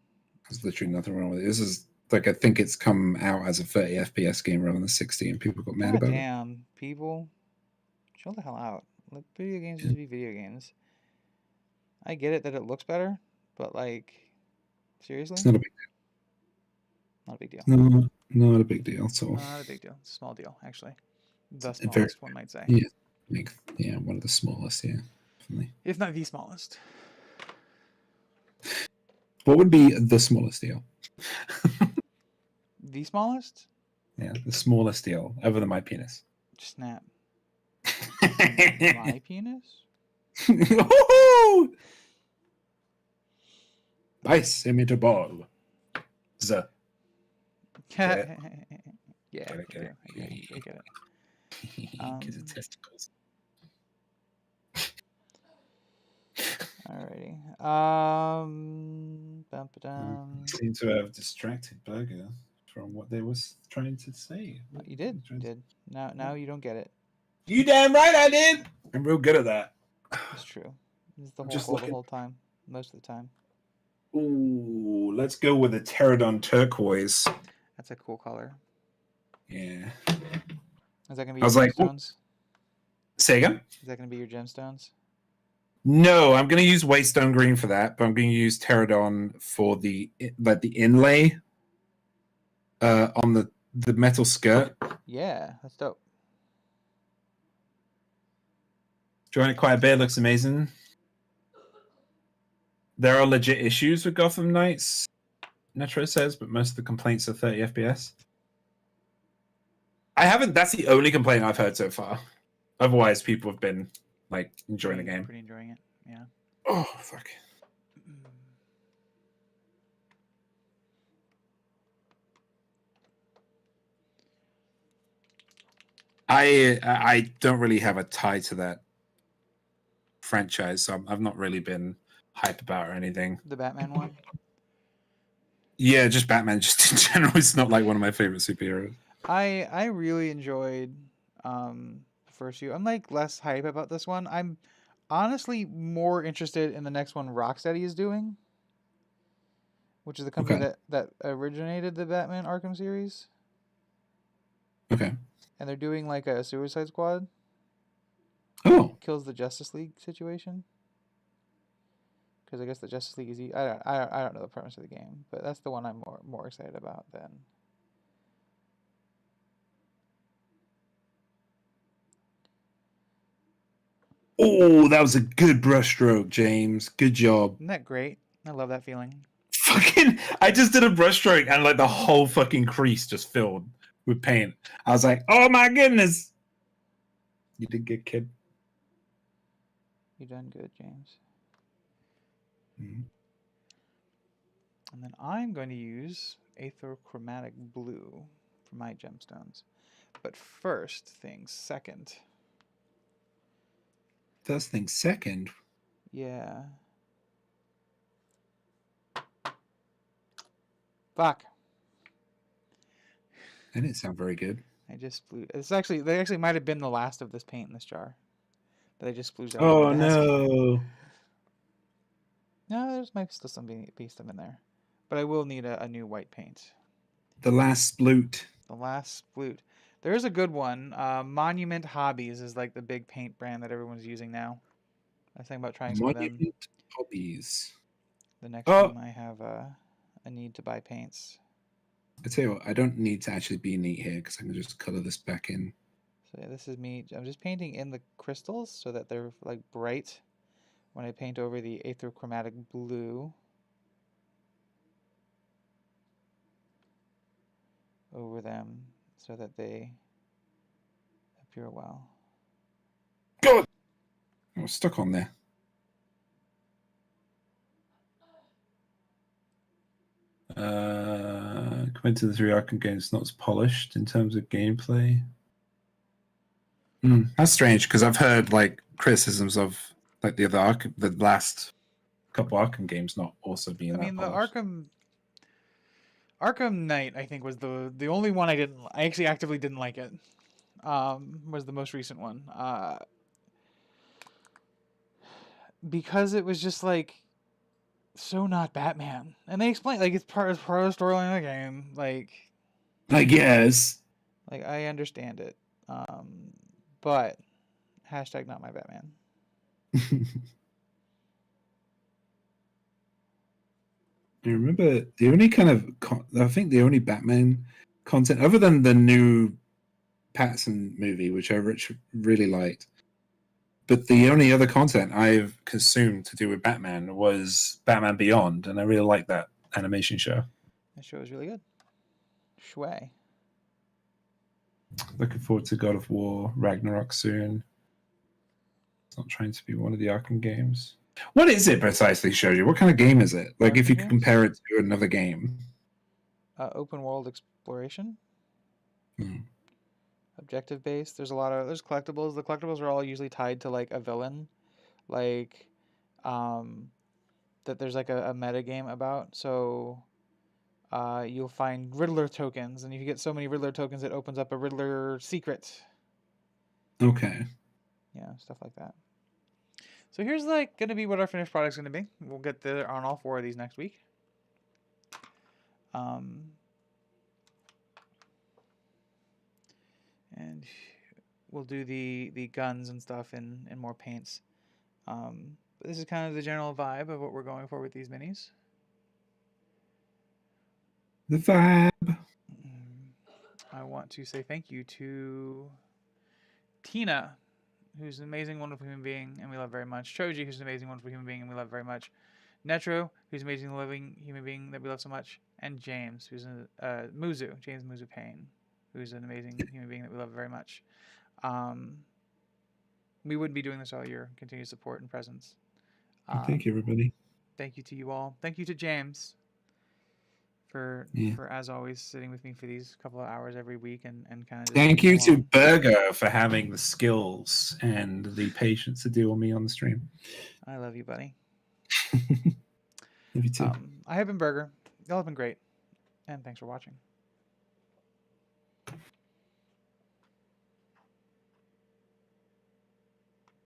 There's literally nothing wrong with it. This is like I think it's come out as a 30 FPS game rather than 60, and people got mad about it. Damn, people, chill the hell out. Let video games just be video games. I get it that it looks better, but like, seriously, it's not a big deal. Not a big deal. No, not a big deal at all. Not a big deal. It's a small deal, actually. The smallest, one might say. Yeah, one of the smallest. Yeah, definitely. If not the smallest. What would be the smallest deal? The smallest? Yeah, the smallest deal other than my penis. Snap. My penis? Ice imitable. Yeah, Get I get it. Because of testicles. Alrighty. Seem to have distracted Burger from what they was trying to say. You did. Now you don't get it. You damn right I did. I'm real good at that. It's true. This is the whole goal the whole time. Most of the time. Ooh, let's go with a Pterodon turquoise. That's a cool color. Yeah. Is that gonna be your gemstones? Say again? Is that gonna be your gemstones? No, I'm going to use Waystone Green for that, but I'm going to use Pterodon for the inlay on the metal skirt. Yeah, that's dope. Enjoying it quite a bit. Looks amazing. There are legit issues with Gotham Knights, Netro says, but most of the complaints are 30 FPS. I haven't. That's the only complaint I've heard so far. Otherwise, people have been like enjoying the game. Pretty enjoying it. Yeah. Oh fuck. I don't really have a tie to that franchise, so I've not really been hype about or anything. The Batman one. Yeah, just Batman. Just in general, it's not like one of my favorite superheroes. I really enjoyed the first few. I'm like less hype about this one. I'm honestly more interested in the next one Rocksteady is doing, which is the company Okay. that originated the Batman Arkham series, Okay. and they're doing like a Suicide Squad. Oh. Kills the Justice League situation. Because I guess the Justice League is. I don't know the premise of the game, but that's the one I'm more excited about than. Oh, that was a good brushstroke, James. Good job. Isn't that great? I love that feeling. Fucking, I just did a brushstroke and like the whole fucking crease just filled with paint. I was like, oh my goodness. You did good, kid. You done good, James. Mm-hmm. And then I'm going to use Aetherchromatic Blue for my gemstones. But first things second. First thing second. Yeah. Fuck. That didn't sound very good. I just blew. They actually might have been the last of this paint in this jar. That I just splooged out Oh on my desk. no. No, there's might still some be some in there. But I will need a new white paint. The last sploot. The last sploot. There is a good one. Monument Hobbies is like the big paint brand that everyone's using now. I was thinking about trying some of them. Monument Hobbies. The next Oh, time I have a need to buy paints. I tell you what, I don't need to actually be neat here because I can just color this back in. So yeah, this is me. I'm just painting in the crystals so that they're like bright when I paint over the Aetherchromatic Blue. Over them so that they appear well. God! I was stuck on there. Compared to the 3 Arkham games, not as polished in terms of gameplay. That's strange because I've heard like criticisms of like the last couple Arkham games not also being that The polished. Arkham Knight I think was the only one I actually actively didn't like it. Was the most recent one. Because it was just like so not Batman, and they explain like it's part of the storyline of the game. Like I guess. Like I understand it, but hashtag not my Batman. I remember the only kind of I think the only Batman content other than the new Pattinson movie, which I really liked. But the only other content I've consumed to do with Batman was Batman Beyond, and I really like that animation show. That show is really good. Shui. Looking forward to God of War Ragnarok soon. It's not trying to be one of the Arkham games. What is it precisely, Shoji? What kind of game is it? Like, Arkham if you games? could compare it to another game. Open world exploration. Hmm. Objective based. There's collectibles. The collectibles are all usually tied to like a villain, like, that there's like a meta game about. So, you'll find Riddler tokens, and if you get so many Riddler tokens, it opens up a Riddler secret. Okay. Yeah, stuff like that. So here's like going to be what our finished product's going to be. We'll get there on all 4 of these next week. And we'll do the guns and stuff in more paints. this is kind of the general vibe of what we're going for with these minis. The vibe. I want to say thank you to Tina, who's an amazing, wonderful human being, and we love very much. Choji, who's an amazing, wonderful human being, and we love very much. Netro, who's an amazing, living human being that we love so much. And James, who's James Muzu Payne, who's an amazing human being that we love very much. We wouldn't be doing this without your continued support and presence. Thank you, everybody. Thank you to you all. Thank you to James for as always sitting with me for these couple of hours every week and kind of. Thank you to Burger for having the skills and the patience to deal with me on the stream. I love you, buddy. Love you too. I have been Burger. Y'all have been great, and thanks for watching.